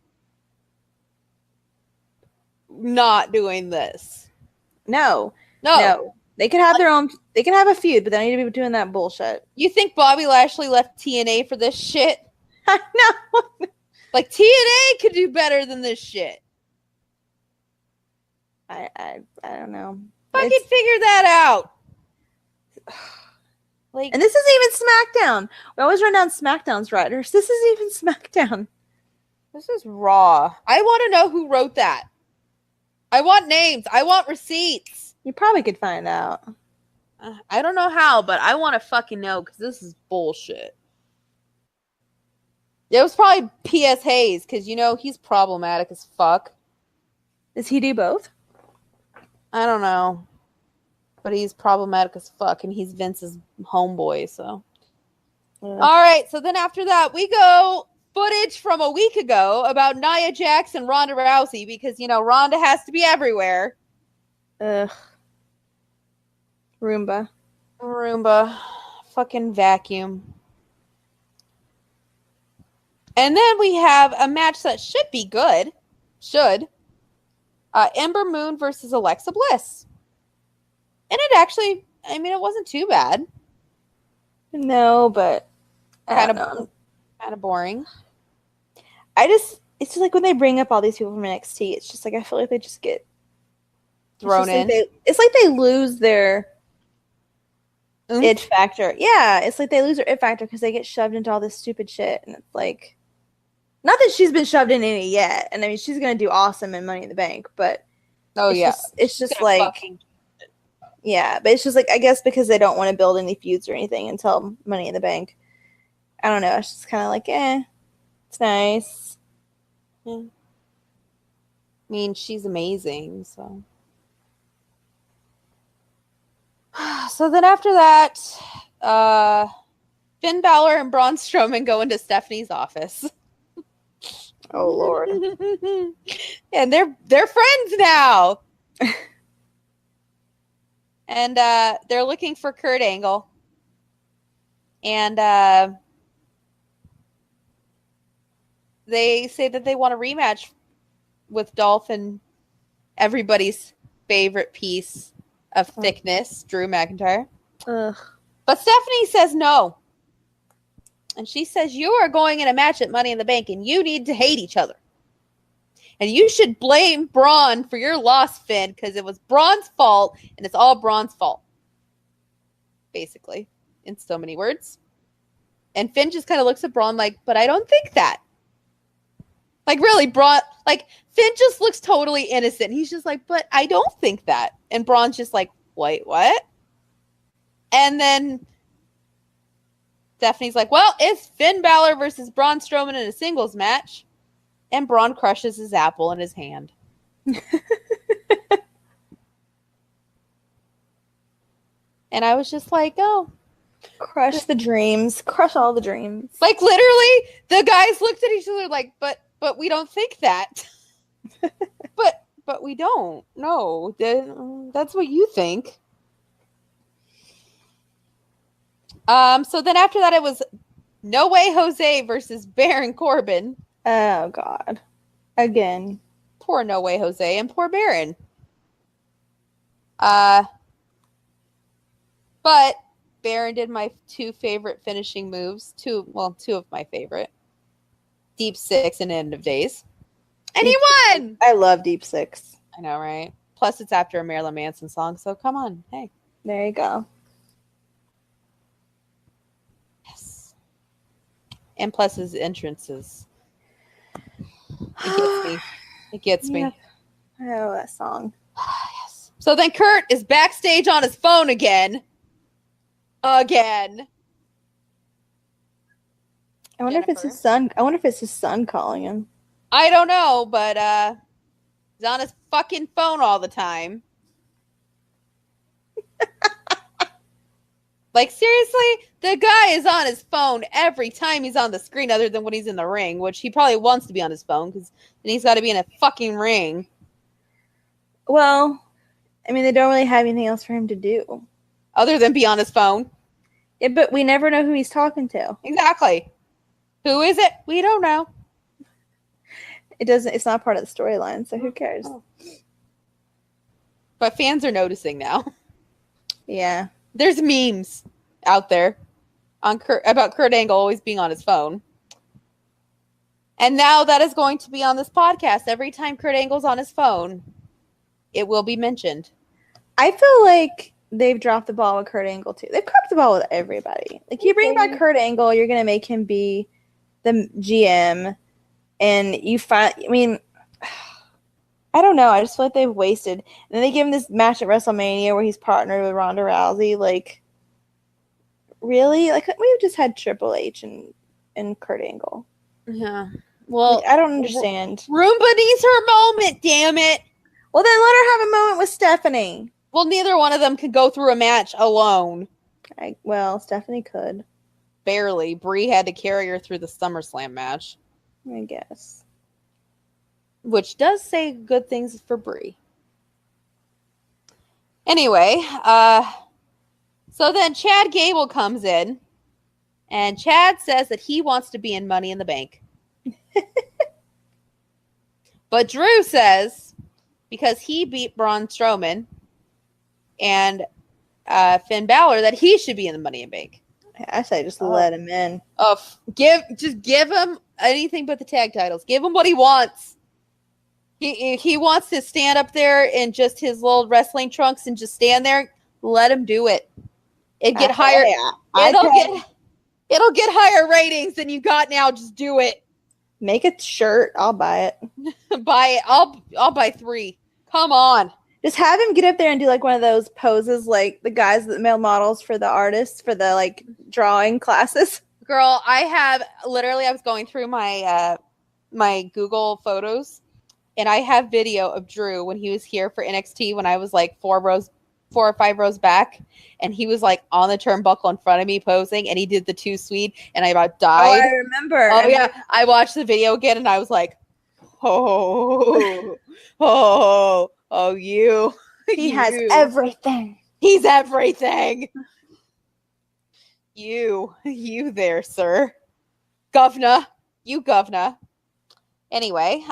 not doing this.
No.
No.
No. They could have their own they can have a feud, but they need to be doing that bullshit.
You think Bobby Lashley left TNA for this shit?
I know.
Like, TNA could do better than this shit.
I don't know.
Fucking
It's-
figure that out. Like,
And this isn't even SmackDown. We always run down SmackDown's writers. This isn't even SmackDown.
this is raw. I want to know who wrote that. I want names. I want receipts.
You probably could find out.
I don't know how, but I want to fucking know because this is bullshit. It was probably P.S. Hayes because, you know, he's problematic as fuck.
Does he do both?
I don't know. But he's problematic as fuck, and he's Vince's homeboy, so.
Yeah.
All right, so then after that, we go footage from a week ago about Nia Jax and Ronda Rousey, because, you know, Ronda has to be everywhere.
Ugh. Roomba.
Fucking vacuum. And then we have a match that should be good. Ember Moon versus Alexa Bliss. And it actually, I mean, it wasn't too bad.
No, but
Kind of boring.
it's just like when they bring up all these people from NXT, it's just like I feel like they just get
Thrown in.
It's like they lose their
Oomph.
it factor. Yeah, it's like they lose their it factor because they get shoved into all this stupid shit, and it's like, not that she's been shoved in any yet, and I mean she's gonna do awesome in Money in the Bank, but it's just like yeah, but it's just like I guess because they don't want to build any feuds or anything until Money in the Bank. I don't know. It's just kind of like it's nice.
Yeah. I mean, she's amazing, so. So then after that, Finn Balor and Braun Strowman go into Stephanie's office.
Oh Lord.
And they're friends now. And they're looking for Kurt Angle. And they say that they want a rematch with Dolph and everybody's favorite piece of thickness, Drew McIntyre.
Ugh.
But Stephanie says no. And she says, you are going in a match at Money in the Bank and you need to hate each other. And you should blame Braun for your loss, Finn, because it was Braun's fault and it's all Braun's fault. Basically, in so many words. And Finn just kind of looks at Braun like, but I don't think that. Like, really, Braun, like, Finn just looks totally innocent. He's just like, but I don't think that. And Braun's just like, wait, what? And then Stephanie's like, well, it's Finn Balor versus Braun Strowman in a singles match. And Braun crushes his apple in his hand. And I was just like, oh.
Crush the dreams. Crush all the dreams.
Like, literally, the guys looked at each other like, but we don't think that. but we don't. No, that's what you think. So then after that, it was No Way Jose versus Baron Corbin.
Oh God. Again.
Poor No Way Jose and poor Baron. But Baron did my two favorite finishing moves. Two of my favorite. Deep Six and End of Days. And he won!
I love Deep Six.
I know, right? Plus, it's after a Marilyn Manson song, so come on. Hey.
There you go.
Yes. And plus his entrances. It gets me. It gets me.
Yep. Oh, that song.
Yes. So then Kurt is backstage on his phone again. Again.
I wonder if it's his son. I wonder if it's his son calling him.
I don't know, but he's on his fucking phone all the time. Like, seriously, the guy is on his phone every time he's on the screen other than when he's in the ring, which he probably wants to be on his phone because then he's got to be in a fucking ring.
Well, I mean, they don't really have anything else for him to do.
Other than be on his phone.
Yeah, but we never know who he's talking to.
Exactly. Who is it? We don't know.
It's not part of the storyline, so who cares?
Oh. But fans are noticing now.
Yeah.
There's memes out there about Kurt Angle always being on his phone. And now that is going to be on this podcast. Every time Kurt Angle's on his phone, it will be mentioned.
I feel like they've dropped the ball with Kurt Angle, too. They've dropped the ball with everybody. Like, you bring back Kurt Angle, you're going to make him be the GM. And you find, I mean, I don't know. I just feel like they've wasted. And then they give him this match at WrestleMania where he's partnered with Ronda Rousey. Like, really? Like, we've just had Triple H and Kurt Angle.
Yeah. Well,
like, I don't understand.
Roomba needs her moment, damn it.
Well, then let her have a moment with Stephanie.
Well, neither one of them could go through a match alone.
Well, Stephanie could.
Barely. Brie had to carry her through the SummerSlam match.
I guess.
Which does say good things for Brie. Anyway, so then Chad Gable comes in, and Chad says that he wants to be in Money in the Bank. But Drew says, because he beat Braun Strowman and Finn Balor, that he should be in the Money in the Bank.
I say just let him in.
Give him anything but the tag titles. Give him what he wants. He wants to stand up there in just his little wrestling trunks and just stand there. Let him do it. It'll get higher ratings than you got now. Just do it.
Make a shirt. I'll buy it.
Buy it. I'll buy 3. Come on.
Just have him get up there and do like one of those poses, like the guys that male models for the artists for the like drawing classes.
Girl, I was going through my my Google photos, and I have video of Drew when he was here for NXT when I was like 4 or 5 rows back, and he was like on the turnbuckle in front of me posing, and he did the 2 sweet, and I about died.
Oh, I remember.
Oh yeah, I watched the video again, and I was like, you.
He has everything.
He's everything. You there, sir. Governor. Anyway,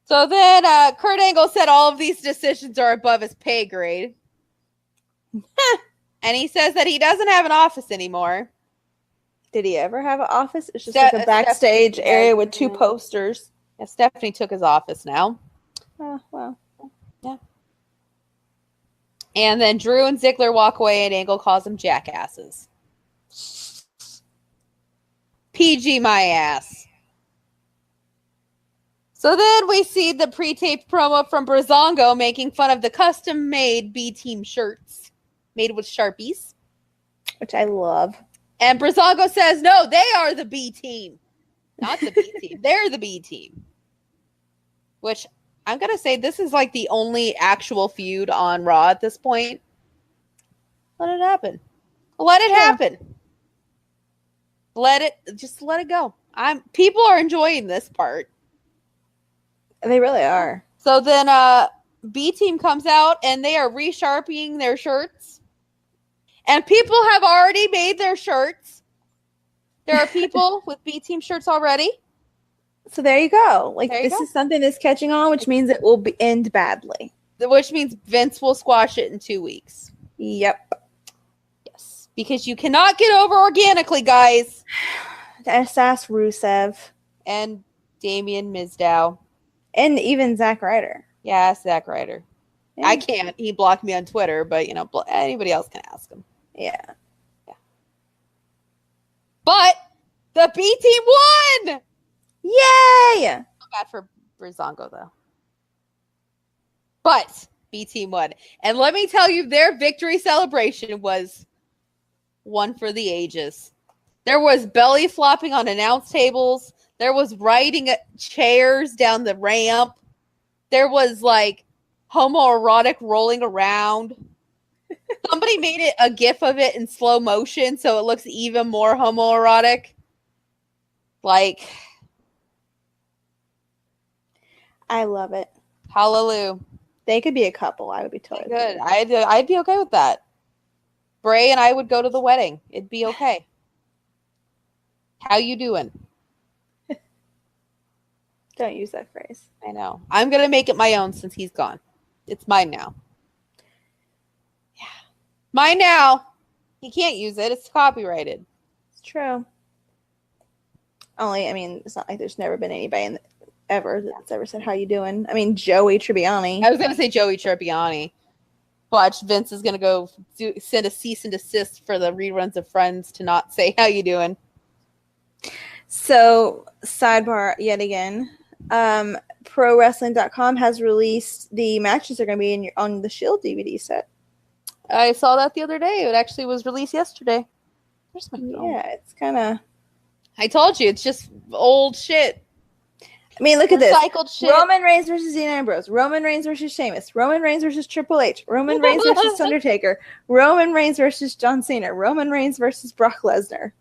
so then Kurt Angle said all of these decisions are above his pay grade. And he says that he doesn't have an office anymore.
Did he ever have an office? It's just like a backstage area with 2 posters.
Yeah, Stephanie took his office now.
Oh, well.
Yeah. And then Drew and Ziggler walk away, and Angle calls them jackasses. PG my ass. So then we see the pre-taped promo from Breezango making fun of the custom-made B-Team shirts made with Sharpies.
Which I love.
And Breezango says, no, they are the B-Team. Not the B-Team. They're the B-Team. Which, I'm going to say, this is like the only actual feud on Raw at this point. Let it happen. Let it happen. Just let it go. People are enjoying this part.
They really are.
So then B-Team comes out, and they are resharpening their shirts. And people have already made their shirts. There are people with B-Team shirts already.
So there you go. Like, this is something that's catching on, which means it will end badly.
Which means Vince will squash it in 2 weeks.
Yep.
Yes. Because you cannot get over organically, guys.
Ask Rusev.
And Damian Mizdow.
And even Zack Ryder.
Yeah, ask Zack Ryder. Yeah. I can't. He blocked me on Twitter, but, anybody else can ask him.
Yeah.
But the B-Team won!
Yay!
So bad for Breezango, though. But B-Team won. And let me tell you, their victory celebration was one for the ages. There was belly flopping on announce tables. There was riding chairs down the ramp. There was, like, homoerotic rolling around. Somebody made it a gif of it in slow motion, so it looks even more homoerotic. Like,
I love it.
Hallelujah.
They could be a couple. I would be totally
good. I'd be okay with that. Bray and I would go to the wedding. It'd be okay. How you doing?
Don't use that phrase.
I know. I'm going to make it my own since he's gone. It's mine now. Yeah. Mine now. He can't use it. It's copyrighted.
It's true. It's not like there's never been anybody that's ever said, how you doing? Joey Tribbiani.
I was going to say Joey Tribbiani. Watch, Vince is going to go send a cease and desist for the reruns of Friends to not say, how you doing?
So, sidebar yet again. ProWrestling.com has released the matches that are going to be on the Shield DVD set.
I saw that the other day. It actually was released yesterday. Where's my phone?
Yeah, it's kind of...
I told you, it's just old shit.
I mean, look at this.
Recycled shit.
Roman Reigns versus Dean Ambrose. Roman Reigns versus Sheamus. Roman Reigns versus Triple H. Roman Reigns versus Undertaker. Roman Reigns versus John Cena. Roman Reigns versus Brock Lesnar.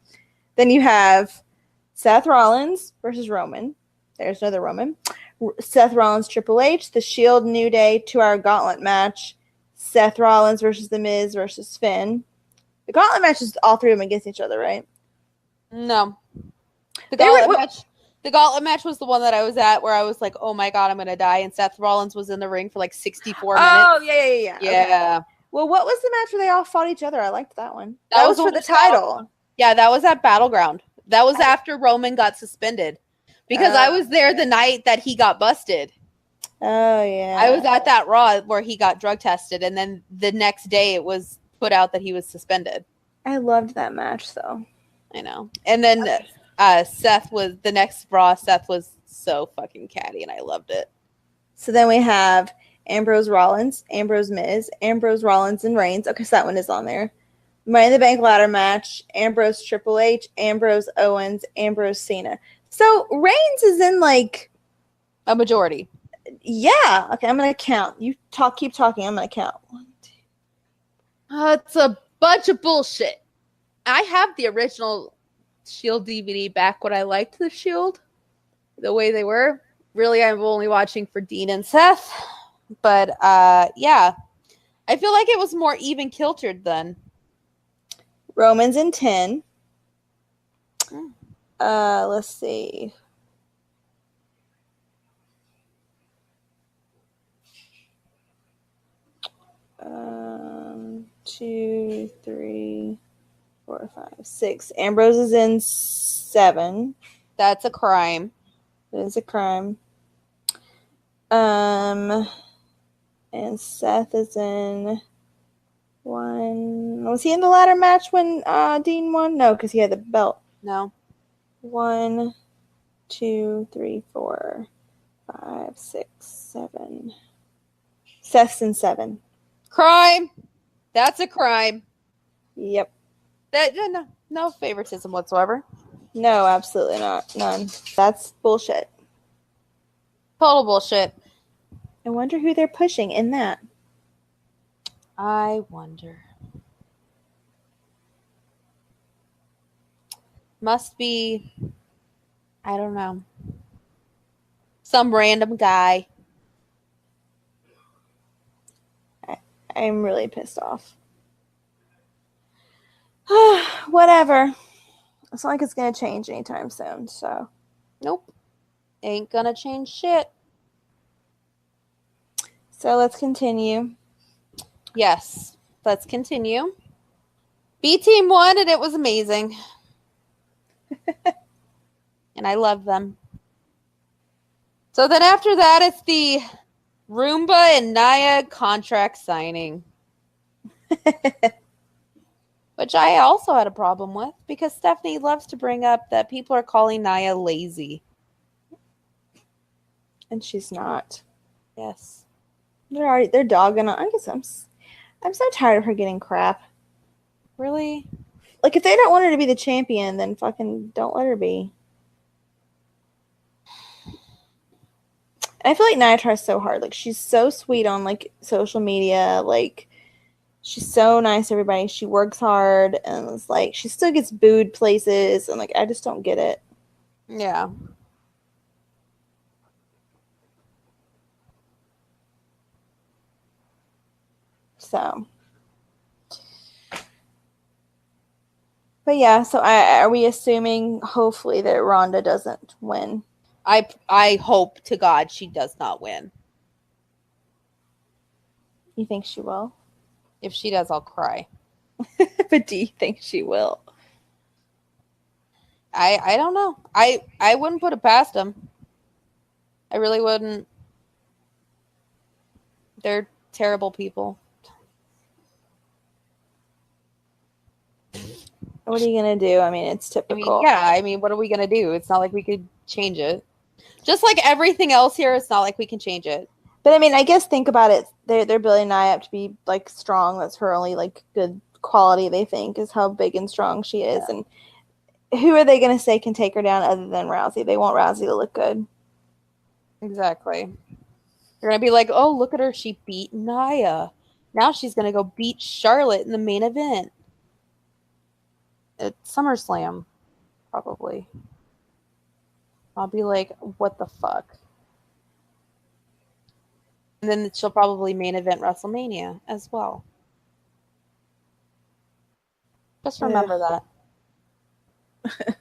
Then you have Seth Rollins versus Roman. There's another Roman. Seth Rollins, Triple H. The Shield, New Day, 2-hour gauntlet match. Seth Rollins versus The Miz versus Finn. The gauntlet match is all three of them against each other, right?
No. The gauntlet match was the one that I was at where I was like, oh my God, I'm going to die. And Seth Rollins was in the ring for like 64 minutes.
Oh, yeah.
Yeah.
Okay. Well, what was the match where they all fought each other? I liked that one. That was for the title.
Yeah, that was at Battleground. That was after Roman got suspended. Because I was there the night that he got busted.
Oh, yeah.
I was at that Raw where he got drug tested. And then the next day it was put out that he was suspended.
I loved that match, though.
I know. And then Seth was the next Raw. Seth was so fucking catty, and I loved it.
So then we have Ambrose Rollins, Ambrose Miz, Ambrose Rollins and Reigns. Okay, so that one is on there. Money in the Bank ladder match, Ambrose Triple H, Ambrose Owens, Ambrose Cena. So Reigns is in like
a majority.
Yeah. Okay, I'm gonna count. You keep talking. I'm gonna count. 1, 2.
It's a bunch of bullshit. I have the original Shield DVD back when I liked the Shield, the way they were. Really, I'm only watching for Dean and Seth. But yeah, I feel like it was more even kiltered then.
Roman's in 10. Let's see. Two, 3, 4, 5, 6. Ambrose is in 7.
That's a crime.
It is a crime. And Seth is in 1. Was he in the ladder match when Dean won? No, because he had the belt.
No.
1, 2, 3, 4, 5, 6, 7. Seth's in 7.
Crime. That's a crime.
Yep.
That no favoritism whatsoever.
No, absolutely not. None. That's bullshit.
Total bullshit.
I wonder who they're pushing in that.
I wonder. Must be, I don't know, some random guy.
I'm really pissed off. Whatever. It's not like it's going to change anytime soon, so.
Nope. Ain't gonna change shit.
So let's continue.
Yes, let's continue. B Team won, and it was amazing. And I love them. So then after that, it's the Roomba and Nia contract signing. Which I also had a problem with because Stephanie loves to bring up that people are calling Nia lazy.
And she's not.
Yes.
They're dogging on. I guess I'm so tired of her getting crap.
Really?
Like, if they don't want her to be the champion, then fucking don't let her be. And I feel like Nia tries so hard. Like, she's so sweet on, like, social media. Like, she's so nice to everybody. She works hard. And it's like, she still gets booed places. And, like, I just don't get it.
Yeah.
So. But yeah, so are we assuming, hopefully, that Ronda doesn't win?
I hope to God she does not win.
You think she will?
If she does, I'll cry.
But do you think she will?
I don't know. I wouldn't put it past them. I really wouldn't. They're terrible people.
What are you going to do? I mean, it's typical.
What are we going to do? It's not like we could change it. Just like everything else here, it's not like we can change it.
But I mean, I guess think about it. They're building Nia up to be like strong. That's her only like good quality, they think, is how big and strong she is. Yeah. And who are they going to say can take her down other than Rousey? They want Rousey to look good.
Exactly. You're gonna be like, oh, look at her, she beat Nia. Now she's gonna go beat Charlotte in the main event at SummerSlam, probably. I'll be like, what the fuck? And then she'll probably main event WrestleMania as well. Just remember that.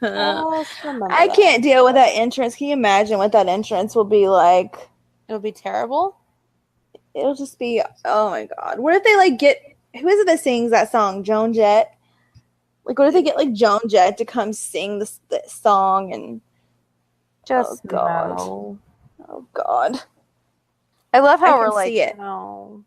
Just remember
I
that.
can't deal with that entrance. Can you imagine what that entrance will be like?
It'll be terrible.
It'll just be, oh my god. What if they like get, who is it that sings that song? Joan Jett? Like, what if they get like Joan Jett to come sing this song and
Just
oh god.
no.
Oh god.
I love how
I
we're
can
like,
see it.
no.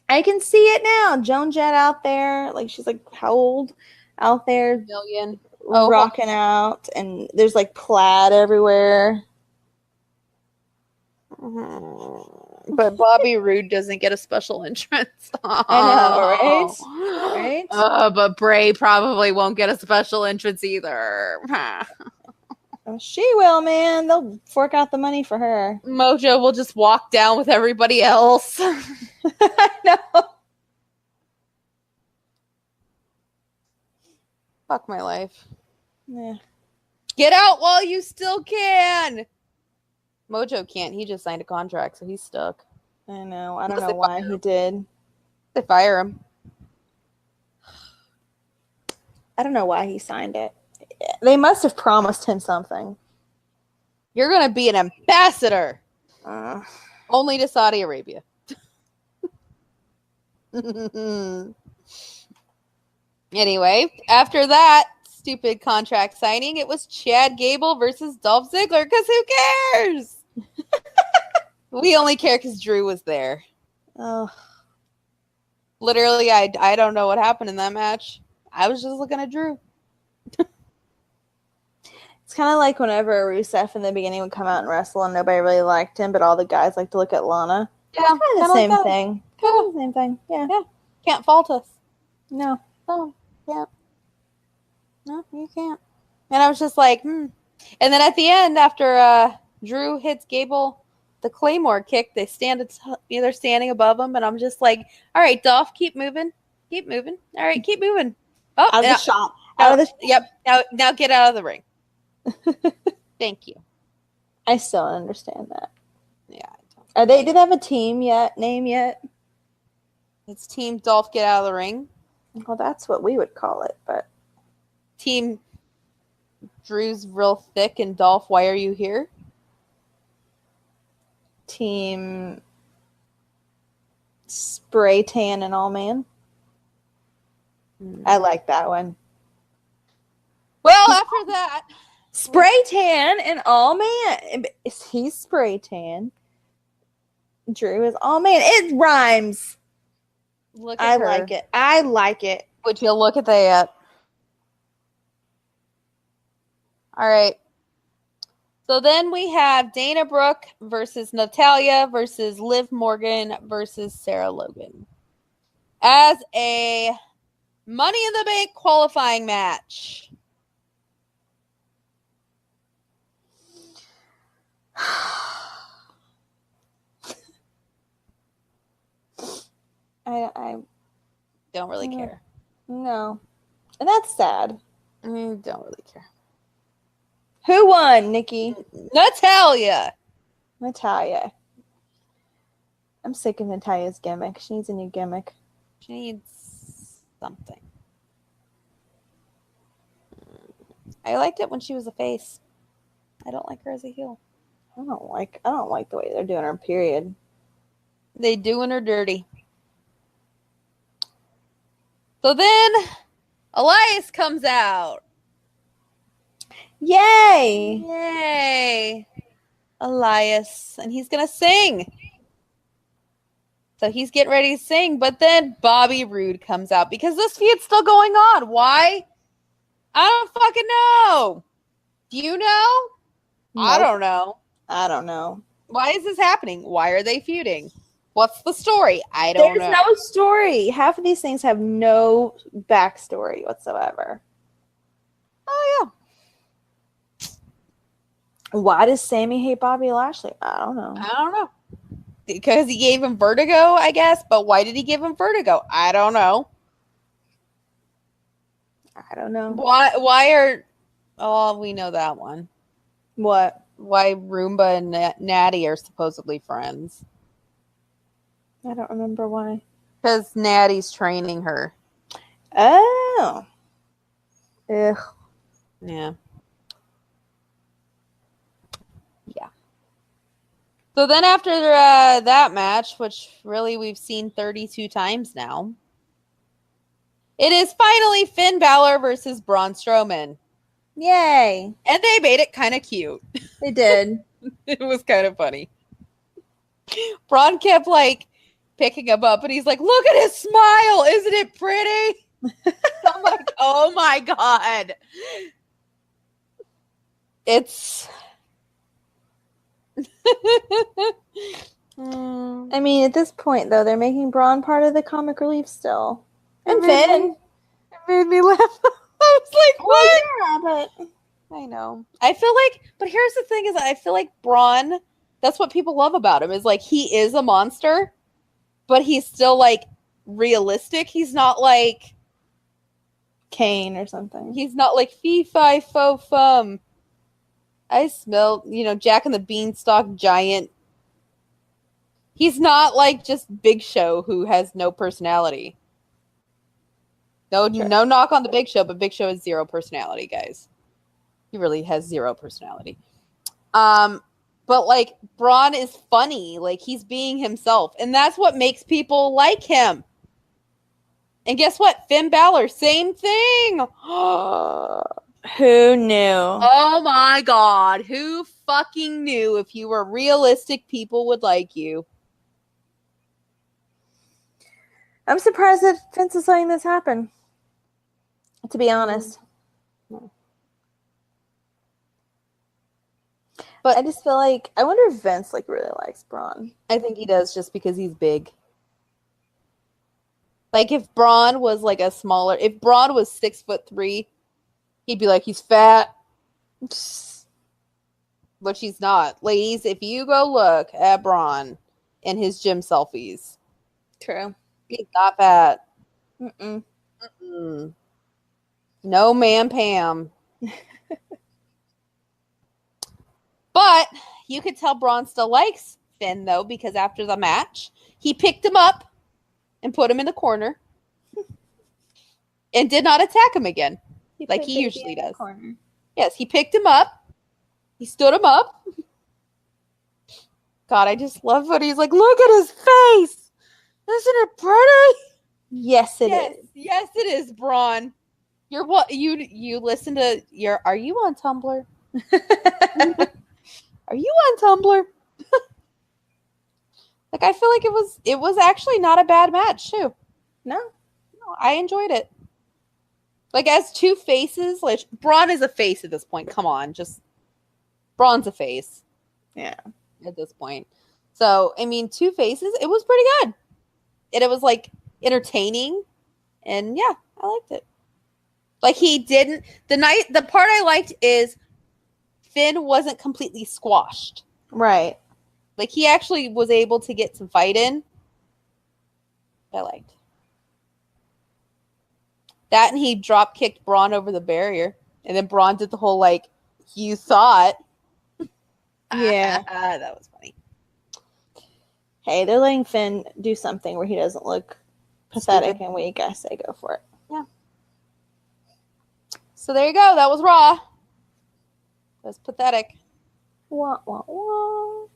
I can see it now. Joan Jett out there, like she's like how old? Out there
Million.
rocking out, and there's like plaid everywhere.
But Bobby Roode doesn't get a special entrance.
I know, right? Right?
But Bray probably won't get a special entrance either.
Oh, she will, man. They'll fork out the money for her.
Mojo will just walk down with everybody else.
I know.
Fuck my life.
Yeah.
Get out while you still can. Mojo can't. He just signed a contract, so he's stuck.
I know. I don't
Unless
know
they
why
fire
he
him.
did.
They fire him.
I don't know why he signed it. They must have promised him something.
You're going to be an ambassador.
Uh,
Only to Saudi Arabia. Anyway, after that stupid contract signing, it was Chad Gable versus Dolph Ziggler, because who cares? We only care because Drew was there.
oh,
Literally, I don't know what happened in that match. I was just looking at Drew.
it's kind of like whenever Rusev in the beginning would come out and wrestle and nobody really liked him, but all the guys like to look at Lana.
Yeah,
Kind of the same
like
thing.
Yeah.
Kind of the same thing. Yeah.
Yeah. Can't fault us.
No.
No, can't. No, you can't. And I was just like, And then at the end, after Drew hits Gable the Claymore kick, they're standing above him, and I'm just like, all right, Dolph, keep moving. Keep moving. All right, keep moving. Oh,
Out of the shop. Out of the
Yep. Now get out of the ring. Thank you.
I still don't understand that.
Yeah.
Do they have a team name yet?
It's Team Dolph Get Out of the Ring.
Well, that's what we would call it, but
Team Drew's real thick and Dolph, why are you here?
Team Spray Tan and All Man. I like that one.
Well, after that,
Spray Tan and All Man. He's Spray Tan. Drew is All Man. It rhymes.
look at her.
Like it. I like it.
Would you look at that? All right. So then we have Dana Brooke versus Natalya versus Liv Morgan versus Sarah Logan as a Money in the Bank qualifying match.
I
Don't really care.
no. And that's sad.
Don't really care.
Who won, Nikki?
Natalya.
Natalya. I'm sick of Natalya's gimmick. She needs a new gimmick.
She needs something. I liked it when she was a face. I don't like her as a heel.
I don't like the way they're doing her, period.
They doing her dirty. So then Elias comes out.
Yay!
Yay. Elias. And he's going to sing. So he's getting ready to sing. But then Bobby Roode comes out because this feud's still going on. Why? I don't fucking know. Do you know?
Nope.
I don't know.
I don't know.
Why is this happening? Why are they feuding? What's the story? I don't
There's
know.
no story. Half of these things have no backstory whatsoever.
Oh, yeah.
Why does Sammy hate Bobby Lashley? I don't know.
I don't know. Because he gave him vertigo, I guess. But why did he give him vertigo? I don't know.
I don't know.
Why are... Oh, we know that one.
What?
Why Roomba and Natty are supposedly friends.
I don't remember why.
Because Natty's training her.
Oh. Ugh.
Yeah. Yeah. So then after that match, which really we've seen 32 times now, it is finally Finn Balor versus Braun Strowman.
Yay.
And they made it kind of cute.
They did.
It was kind of funny. Braun kept like picking him up and he's like, look at his smile. Isn't it pretty? I'm like, oh my God. It's...
I mean, at this point, though, they're making Braun part of the comic relief still. And Finn.
It made me laugh. I was like, what?
Yeah, but...
I know. I feel like, but here's the thing is I feel like Braun, that's what people love about him, is like he is a monster, but he's still like realistic. He's not like
Kane or something.
He's not like fee fi fo fum. I smell, Jack and the Beanstalk giant. He's not like just Big Show who has no personality. No knock on the Big Show, but Big Show has zero personality, guys. He really has zero personality. But like Braun is funny, like he's being himself, and that's what makes people like him. And guess what? Finn Balor, same thing.
Who knew?
Oh my God. Who fucking knew if you were realistic, people would like you?
I'm surprised that Vince is letting this happen. To be honest. But I just feel like, I wonder if Vince like really likes Braun.
I think he does just because he's big. Like if Braun was like if Braun was 6'3", he'd be like, he's fat. But she's not. Ladies, if you go look at Braun and his gym selfies.
True.
He's not fat.
Mm-mm.
Mm-mm. No, ma'am, Pam. But you could tell Braun still likes Finn, though, because after the match, he picked him up and put him in the corner and did not attack him again, like he usually does. Yes, he picked him up. He stood him up. God, I just love what he's like, look at his face. Isn't it pretty?
Yes, it is.
Yes, it is, Braun. You're what you listen to your are you on Tumblr? Are you on Tumblr? Like I feel like it was actually not a bad match, too.
No,
I enjoyed it. Like as two faces, like Braun is a face at this point. Come on, just Braun's a face.
Yeah. At
this point. So, I mean, two faces, it was pretty good. And it was like entertaining. And yeah, I liked it. Like he didn't the part I liked is Finn wasn't completely squashed.
Right.
Like he actually was able to get some fight in. I liked that, and he drop kicked Braun over the barrier, and then Braun did the whole like you thought.
Yeah,
that was funny.
Hey, they're letting Finn do something where he doesn't look pathetic and weak. I say go for it.
Yeah. So there you go. That was Raw. That's pathetic.
Wah, wah, wah.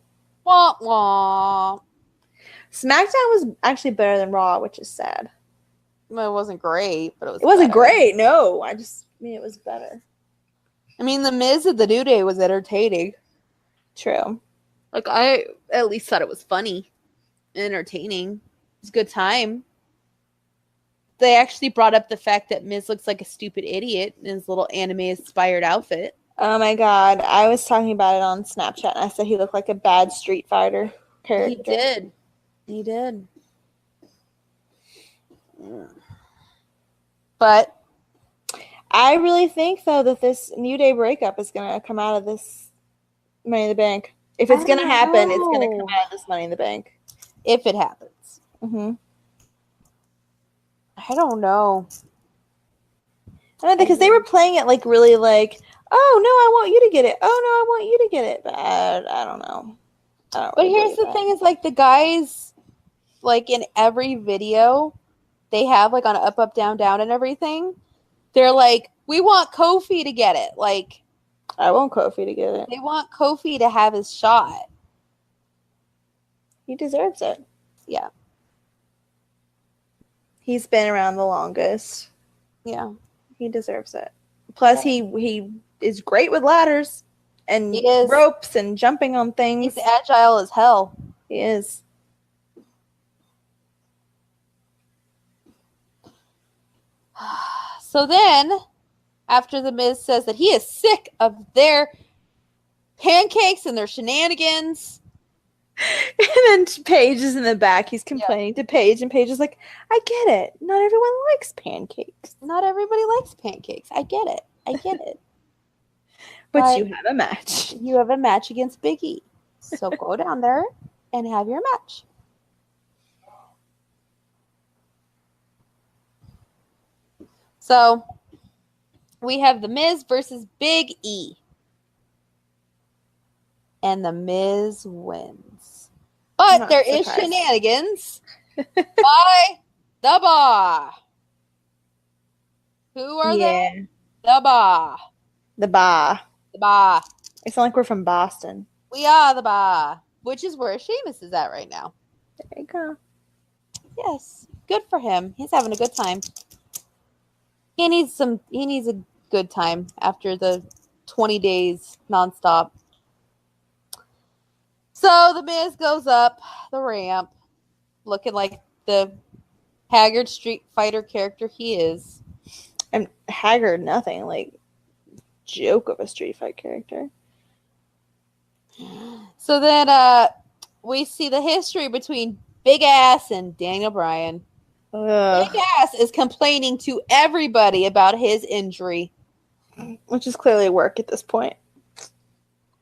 Wah, wah.
SmackDown was actually better than Raw, which is sad.
Well, it wasn't great, but
it wasn't great. No, I mean it was better.
I mean, the Miz at the New Day was entertaining.
True.
Like I at least thought it was funny, entertaining. It was a good time. They actually brought up the fact that Miz looks like a stupid idiot in his little anime-inspired outfit.
Oh my God. I was talking about it on Snapchat, and I said he looked like a bad Street Fighter character.
He did. He did. But
I really think, though, that this New Day breakup is going to come out of this Money in the Bank. If
I
it's gonna
don't
happen, it's gonna
know.
come out of this Money in the Bank.
If it happens.
Mm-hmm.
I don't know.
I don't know, because they were playing it like really like, oh no, I want you to get it. Oh no, I want you to get it. But I don't know. I don't
But
really
here's
believe
the
that.
thing is like the guys, like in every video they have like on up, up, down, down and everything, they're like, we want Kofi to get it. Like
I want Kofi to get it.
they want Kofi to have his shot.
He deserves it.
Yeah.
He's been around the longest.
Yeah.
He deserves it. Plus, he is great with ladders and
He is.
ropes and jumping on things.
He's agile as hell.
He is.
So then, after The Miz says that he is sick of their pancakes and their shenanigans.
And then Paige is in the back. He's complaining to Paige, and Paige is like, I get it. Not everyone likes pancakes.
Not everybody likes pancakes. I get it. I get it.
But you have a match.
You have a match against Big E. So go down there and have your match. So we have The Miz versus Big E. And The Miz wins. But
Not
there is
surprised.
shenanigans by the Bar. Who are they? The Bar.
The Bar.
The Bar.
It's not like we're from Boston.
We are the Bar. Which is where Sheamus is at right now.
There you go.
Yes. Good for him. He's having a good time. He needs a good time after the 20 days nonstop. So the Miz goes up the ramp looking like the haggard Street Fighter character he is.
And Haggard, nothing. Like, joke of a Street Fight character.
So then we see the history between Big Ass and Daniel Bryan.
Ugh.
Big Ass is complaining to everybody about his injury.
Which is clearly work at this point.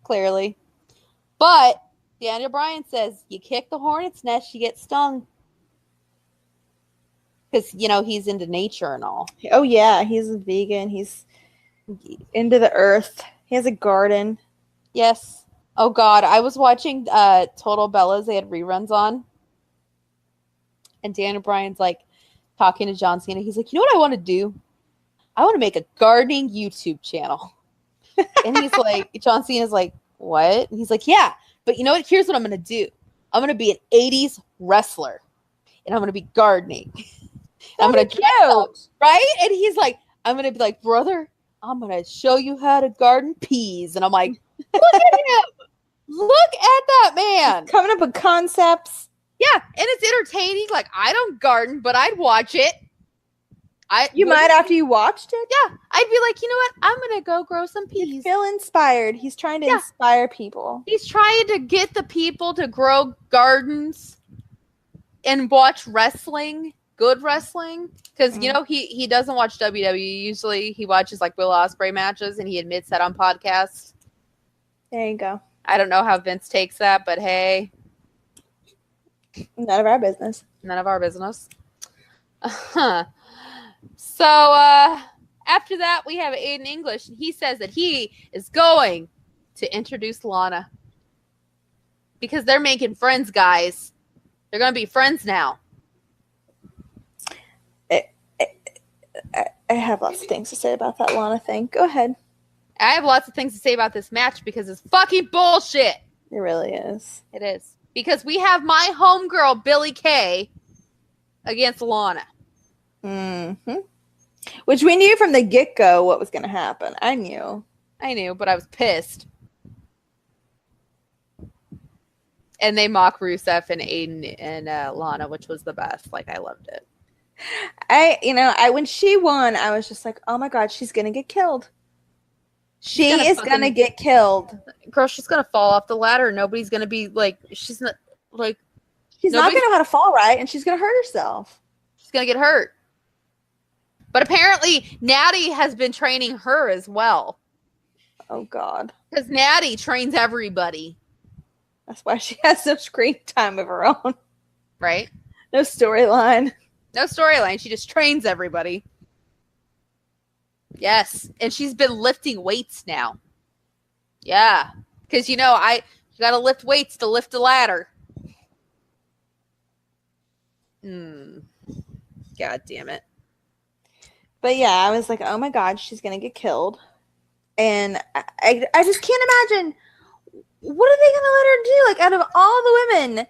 Clearly. But Daniel Bryan says, you kick the hornet's nest, you get stung. Because, he's into nature and all.
Oh, yeah. He's a vegan. He's into the earth. He has a garden.
Yes. Oh, God. I was watching Total Bellas. They had reruns on. And Daniel Bryan's like talking to John Cena. He's like, you know what I want to do? I want to make a gardening YouTube channel. And he's like, John Cena's like, what? And he's like, yeah. But you know what? Here's what I'm going to do. I'm going to be an 80s wrestler. And I'm going to be gardening. I'm going to dress up, right? And he's like, I'm going to be like, brother, I'm going to show you how to garden peas. And I'm like, look at him. Look at that man.
Coming up with concepts.
Yeah. And it's entertaining. Like, I don't garden, but I'd watch it.
You might after you watched it?
Yeah. I'd be like, you know what? I'm going to go grow some peas.
You feel inspired. He's trying to inspire people.
He's trying to get the people to grow gardens and watch wrestling, good wrestling. Because, he doesn't watch WWE. Usually he watches like Will Ospreay matches and he admits that on podcasts.
There you go.
I don't know how Vince takes that, but hey.
None of our business.
None of our business. So after that, we have Aiden English. And he says that he is going to introduce Lana. Because they're making friends, guys. They're going to be friends now.
I have lots of things to say about that Lana thing. Go ahead.
I have lots of things to say about this match because it's fucking bullshit.
It really is.
It is. Because we have my homegirl, Billie Kay, against Lana.
Mm-hmm. Which we knew from the get-go what was going to happen. I knew,
but I was pissed. And they mock Rusev and Aiden and Lana, which was the best. Like, I loved it.
When she won, I was just like, oh my God, she's going to get killed. She is going to get killed.
Girl, she's going to fall off the ladder. Nobody's going to be like, she's not going to
know how to fall right, and she's going to hurt herself.
She's going to get hurt. But apparently, Natty has been training her as well.
Oh, God.
Because Natty trains everybody.
That's why she has no screen time of her own.
Right?
No storyline.
No storyline. She just trains everybody. Yes. And she's been lifting weights now. Yeah. Because, you got to lift weights to lift a ladder. God damn it.
But yeah, I was like, oh my God, she's going to get killed. And I just can't imagine, what are they going to let her do? Like, out of all the women,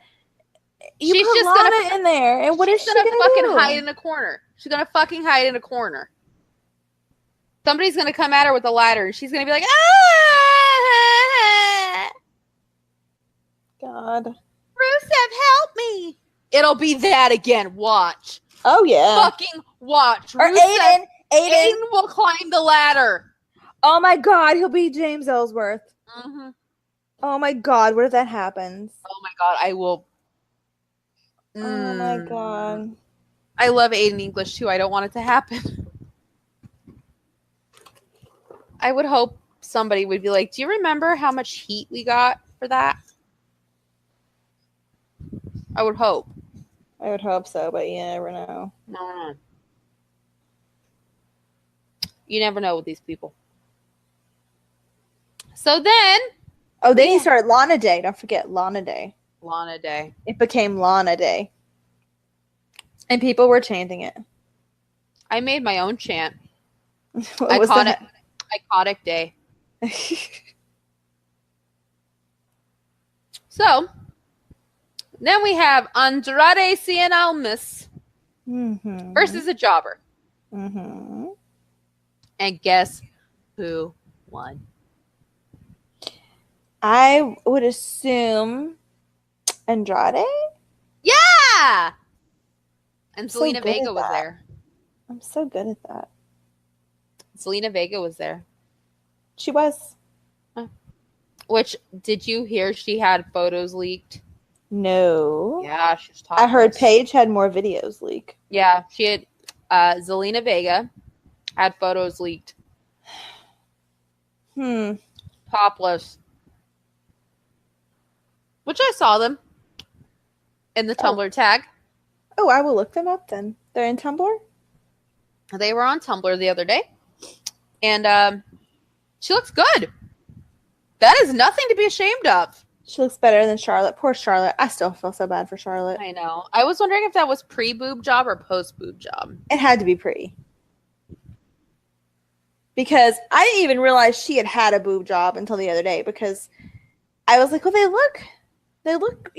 you
She's
put
just
Lana in there, and what is she going to
fucking
do?
hide in a corner. She's going to fucking hide in a corner. Somebody's going to come at her with a ladder, and she's going to be like, ah!
God.
Rusev, help me. It'll be that again. Watch.
Oh, yeah.
Fucking watch.
Or
Rusev,
Aiden
will climb the ladder.
Oh my God, he'll be James Ellsworth.
Mm-hmm.
Oh my God, what if that happens?
Oh my God, I will.
Oh my God.
I love Aiden English too. I don't want it to happen. I would hope somebody would be like, do you remember how much heat we got for that? I would hope.
I would hope so, but you never know.
No. You never know with these people. So then...
Oh, then he started Lana Day. Don't forget Lana Day.
Lana Day.
It became Lana Day. And people were chanting it.
I made my own chant.
What was that?
Iconic Day. So, then we have Andrade Cien Almas versus a jobber.
Mm-hmm.
And guess who won?
I would assume Andrade?
Yeah! And
so
Zelina
good
Vega
at
was
that.
there.
I'm so good at that.
Zelina Vega was there.
She was.
Which, did you hear she had photos leaked?
No.
Yeah, she was topless.
I heard Paige had more videos leak.
Yeah, she had, Zelina Vega had photos leaked. Topless. Which I saw them in the Tumblr tag.
Oh, I will look them up then. They're in Tumblr?
They were on Tumblr the other day. And she looks good. That is nothing to be ashamed of.
She looks better than Charlotte. Poor Charlotte. I still feel so bad for Charlotte.
I know. I was wondering if that was pre-boob job or post-boob job.
It had to be pre. Because I didn't even realize she had a boob job until the other day. Because I was like, well, they look,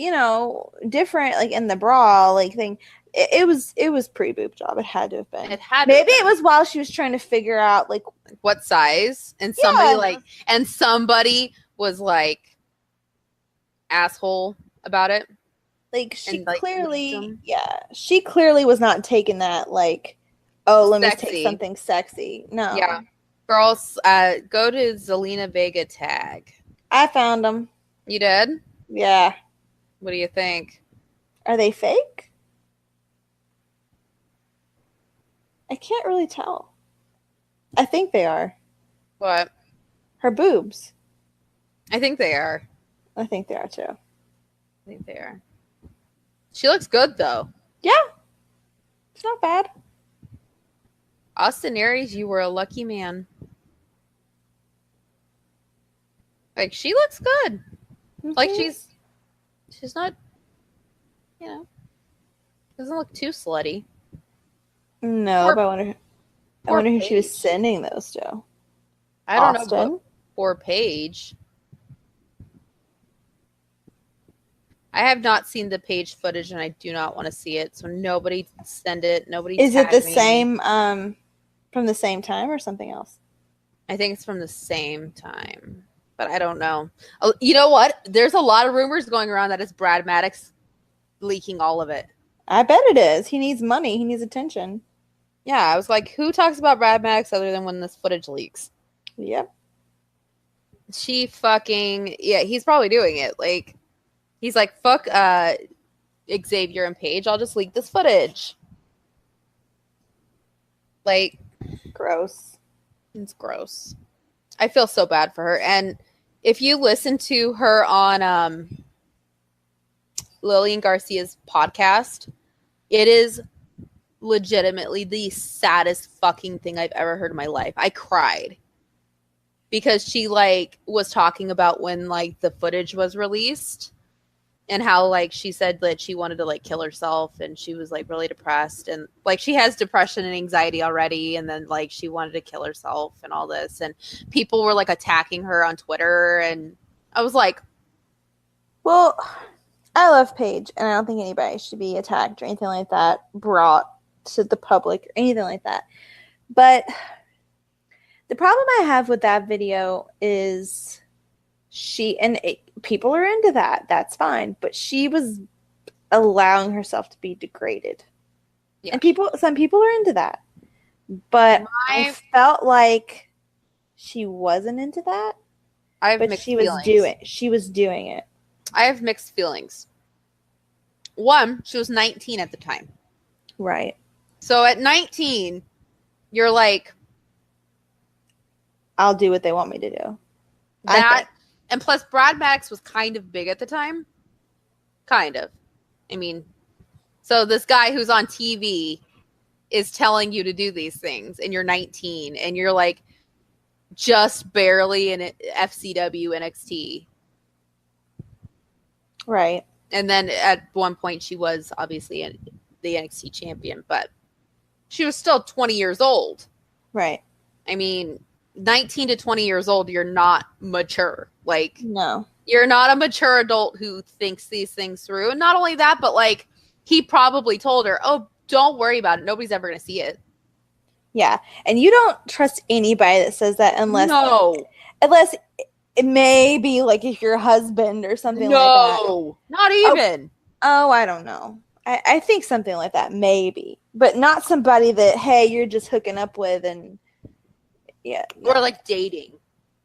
different, like in the bra, like thing. It was pre-boob job. It had to have been.
It had.
Maybe it was while she was trying to figure out like
what size, and somebody was like asshole about it.
Like she
and, like,
clearly, she clearly was not taking that like, oh, let me take something sexy. No.
Yeah. Girls, go to Zelina Vega tag.
I found them.
You did?
Yeah.
What do you think?
Are they fake? I can't really tell. I think they are.
What?
Her boobs.
I think they are.
I think they are too.
I think they are. She looks good though.
Yeah. It's not bad.
Austin Aries, you were a lucky man. Like, she looks good.
Mm-hmm.
Like, she's not, doesn't look too slutty.
No, but I wonder who she was sending those to.
I don't know. Or Paige. I have not seen the Paige footage, and I do not want to see it. So nobody send it. Nobody.
Is it the
me.
same from the same time or something else?
I think it's from the same time, but I don't know. You know what? There's a lot of rumors going around that it's Brad Maddox leaking all of it.
I bet it is. He needs money. He needs attention.
Yeah, I was like, who talks about Brad Maddox other than when this footage leaks?
Yep.
She fucking he's probably doing it. Like, he's like, fuck Xavier and Paige, I'll just leak this footage. Like,
gross.
It's gross. I feel so bad for her. And if you listen to her on Lillian Garcia's podcast, it is legitimately the saddest fucking thing I've ever heard in my life. I cried because she like was talking about when like the footage was released and how like she said that she wanted to like kill herself and she was like really depressed and like she has depression and anxiety already and then like she wanted to kill herself and all this and people were like attacking her on Twitter and I was like,
well, I love Paige and I don't think anybody should be attacked or anything like that brought to the public or anything like that. But the problem I have with that video is people are into that. That's fine. But she was allowing herself to be degraded. Yeah. And some people are into that. But I felt like she wasn't into that. She was doing it.
I have mixed feelings. One, she was 19 at the time.
Right.
So at 19, you're like,
I'll do what they want me to do.
And plus Brad Maddox was kind of big at the time. Kind of. I mean, so this guy who's on TV is telling you to do these things and you're 19 and you're like just barely in FCW NXT.
Right.
And then at one point she was obviously the NXT champion, but she was still 20 years old.
Right.
I mean, 19 to 20 years old, you're not mature. Like,
no.
You're not a mature adult who thinks these things through. And not only that, but like, he probably told her, oh, don't worry about it. Nobody's ever going to see it.
Yeah. And you don't trust anybody that says that unless it may be like if your husband or something like that.
No, not even.
Oh, I don't know. I think something like that, maybe. But not somebody that, hey, you're just hooking up with and, yeah. No.
Or, like, dating.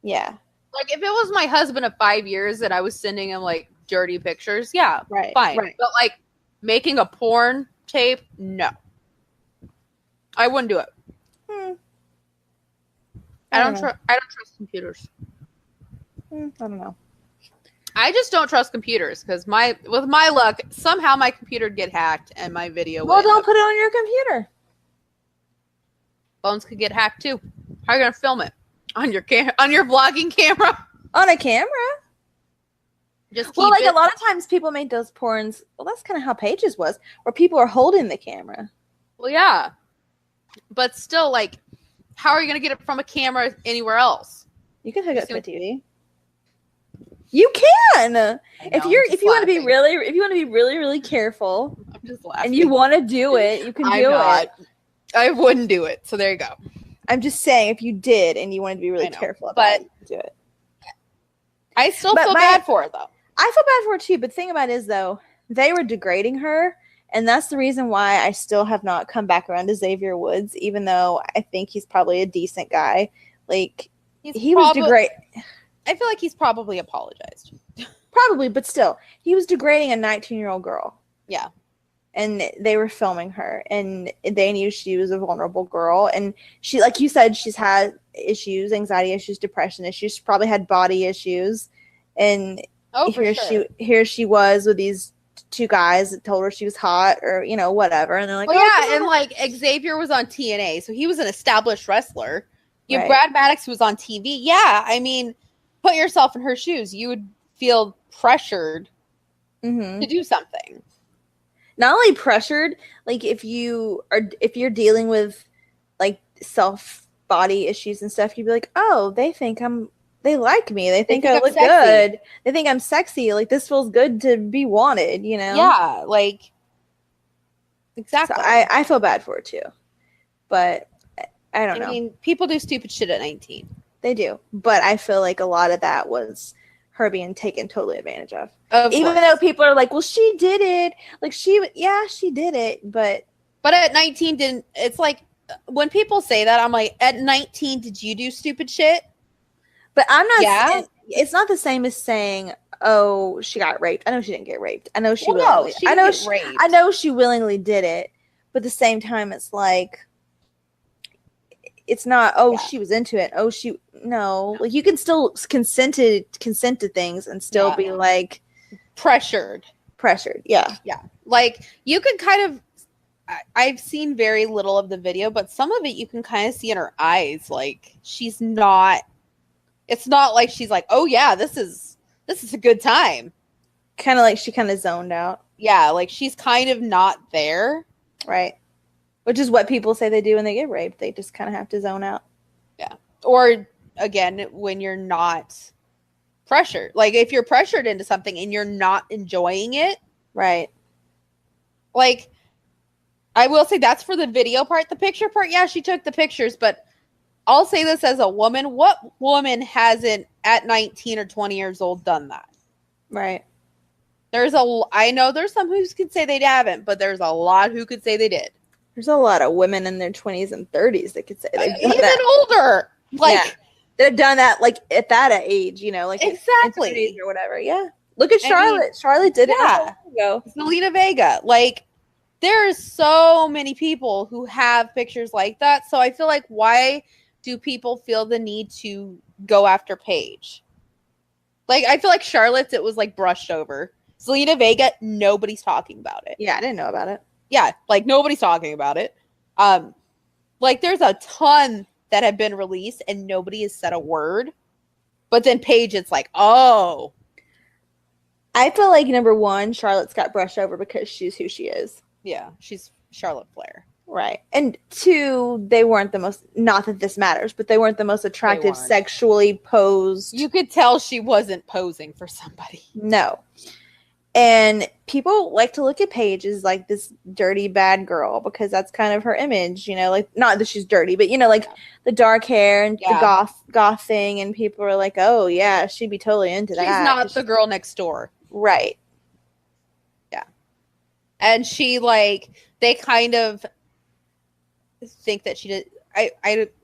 Yeah.
Like, if it was my husband of 5 years and I was sending him, like, dirty pictures, yeah,
right,
fine.
Right.
But, like, making a porn tape, no. I wouldn't do it. I don't trust computers.
I don't know.
I just don't trust computers because with my luck, somehow my computer would get hacked and my video.
Well, don't put it on your computer.
Phones could get hacked too. How are you gonna film it on your vlogging camera?
On a camera.
Just
like a lot of times people make those porns. Well, that's kind of how Paige's was, where people are holding the camera.
Well, yeah, but still, like, how are you gonna get it from a camera anywhere else?
You can hook it up to a TV. You can. If you want to be really careful,
I'm just laughing.
And you want to do it, you can do it.
I wouldn't do it. So there you go.
I'm just saying, if you did and you wanted to be really careful about it, do it.
I still feel bad for her, though.
I feel bad for her too. But the thing about it is, though, they were degrading her, and that's the reason why I still have not come back around to Xavier Woods, even though I think he's probably a decent guy. Like he was degrading.
I feel like he's probably apologized.
Probably, but still, he was degrading a 19-year-old girl.
Yeah.
And they were filming her, and they knew she was a vulnerable girl. And she, like you said, she's had issues, anxiety issues, depression issues. She probably had body issues. And here she was with these two guys that told her she was hot or, whatever. And they're like,
and like Xavier was on TNA, so he was an established wrestler. You have Brad Maddox, who was on TV. Yeah, I mean, put yourself in her shoes. You would feel pressured to do something.
Not only pressured, like if you're dealing with like self body issues and stuff, you'd be like, oh, they like me. They think I look good. They think I'm sexy. Like, this feels good to be wanted,
Yeah, like, exactly.
So I feel bad for her too, but I don't know. I mean,
people do stupid shit at 19.
They do, but I feel like a lot of that was her being taken totally advantage of. Even though people are like, well, she did it. Like, she did it, but
at 19 it's like, when people say that, I'm like, at 19, did you do stupid shit?
But I'm not saying, it's not the same as saying, oh, she got raped. I know she didn't get raped. I know she willingly did it. But at the same time, it's like, it's not, oh,
Yeah.
she was into it. Oh, no. Like, you can still consent to things and still
Yeah.
be, like,
pressured.
Yeah.
Yeah. Like, you can kind of, I've seen very little of the video, but some of it you can kind of see in her eyes. Like, she's not, it's not like she's like, oh yeah, this is a good time.
Kind of like she kind of zoned out.
Yeah. Like, she's kind of not there.
Right. Which is what people say they do when they get raped. They just kind of have to zone out.
Yeah. Or, again, when you're not pressured. Like, if you're pressured into something and you're not enjoying it.
Right.
Like, I will say that's for the video part. The picture part, yeah, she took the pictures, but I'll say this as a woman. What woman hasn't, at 19 or 20 years old, done that?
Right.
I know there's some who could say they haven't, but there's a lot who could say they did.
There's a lot of women in their 20s and 30s that could say they've done
Even
that.
older. Like,
yeah. They've done that, like, at that age, you know, like,
exactly.
in 30s or whatever. Yeah. Look at Charlotte. I mean, Charlotte did it a while ago.
Zelina Vega. Like, there's so many people who have pictures like that. So I feel like, why do people feel the need to go after Paige? Like, I feel like Charlotte's, it was like brushed over. Zelina Vega, nobody's talking about it.
Yeah, I didn't know about it.
Yeah, like, nobody's talking about it. Like, there's a ton that have been released and nobody has said a word. But then Paige, it's like, oh.
I feel like, number one, Charlotte's got brushed over because she's who she is.
Yeah, she's Charlotte Flair.
Right. And two, they weren't the most, not that this matters, but they weren't the most attractive, sexually posed.
You could tell she wasn't posing for somebody.
No. And people like to look at Paige as, like, this dirty, bad girl because that's kind of her image, you know, like, not that she's dirty, but, you know, like, the dark hair and the goth thing, and people are like, oh, yeah, she'd be totally into that.
She's not the girl next door.
Right.
Yeah. And she, like, they kind of think that she did,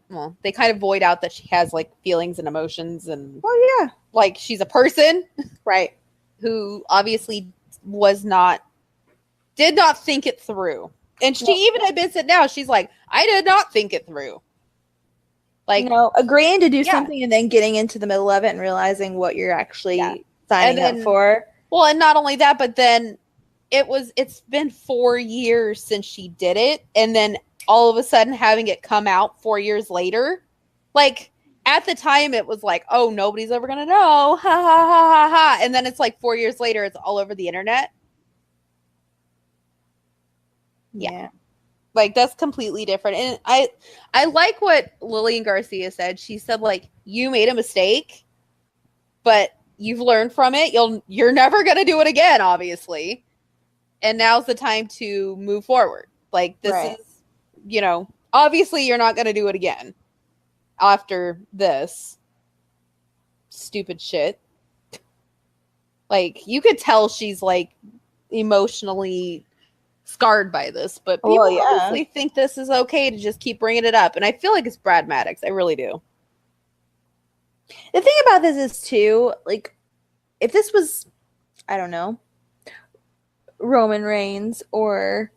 well, they kind of void out that she has, like, feelings and emotions and,
oh, yeah,
like, she's a person.
Right.
Who obviously did not think it through. And she even admits it now. She's like, I did not think it through. Like,
agreeing to do something and then getting into the middle of it and realizing what you're actually signing up for.
Well, and not only that, but then it's been 4 years since she did it. And then all of a sudden having it come out 4 years later, like, at the time, it was like, oh, nobody's ever going to know. Ha, ha, ha, ha, ha. And then it's like 4 years later, it's all over the internet. Yeah. Like, that's completely different. And I like what Lillian Garcia said. She said, like, you made a mistake, but you've learned from it. You're never going to do it again, obviously. And now's the time to move forward. Like, this is, you know, obviously you're not going to do it again. After this stupid shit. Like, you could tell she's, like, emotionally scarred by this, but people honestly think this is okay to just keep bringing it up. And I feel like it's Brad Maddox. I really do.
The thing about this is, too, like, if this was, I don't know, Roman Reigns or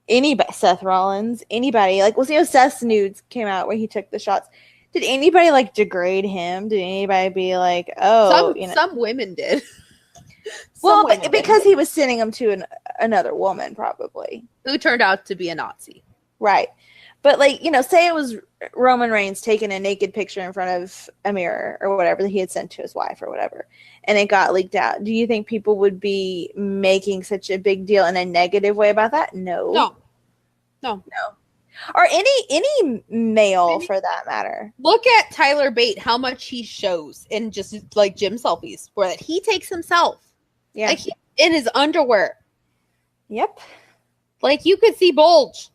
anybody, Seth Rollins, anybody, like, well, you know, Seth's nudes came out where he took the shots. Did anybody, like, degrade him? Did anybody be like, oh,
some women did.
Well, because he was sending them to another woman, probably,
who turned out to be a Nazi,
right? But, like, you know, say it was Roman Reigns taking a naked picture in front of a mirror or whatever that he had sent to his wife or whatever, and it got leaked out. Do you think people would be making such a big deal in a negative way about that? No. Or any male, for that matter.
Look at Tyler Bate, how much he shows in just, like, gym selfies where he takes himself.
Yeah.
Like, in his underwear.
Yep.
Like, you could see bulge.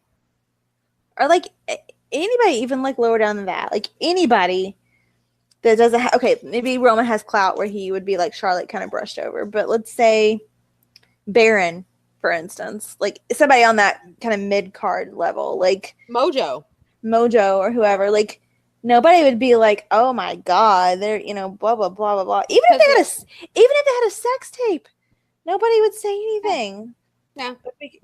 Or, like, anybody even, like, lower down than that. Like, anybody that doesn't okay, maybe Roman has clout where he would be like Charlotte, kind of brushed over. But let's say Baron, for instance, like somebody on that kind of mid-card level, like
Mojo
or whoever, like nobody would be like, oh my God, they're, you know, blah, blah, blah, blah, blah. Even if they had a sex tape, nobody would say anything.
Yeah.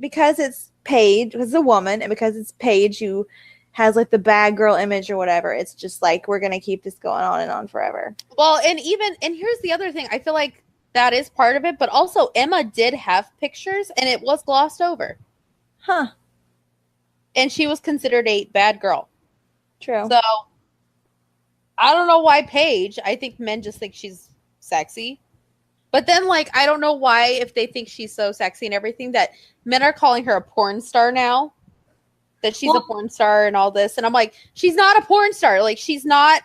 Because it's Paige, because it's a woman, and because it's Paige who has like the bad girl image or whatever. It's just like we're gonna keep this going on and on forever.
Well, and here's the other thing. I feel like that is part of it, but also Emma did have pictures and it was glossed over.
Huh.
And she was considered a bad girl.
True.
So I don't know why Paige. I think men just think she's sexy. But then, like, I don't know why, if they think she's so sexy and everything, that men are calling her a porn star now. That she's a porn star and all this. And I'm like, she's not a porn star. Like, she's not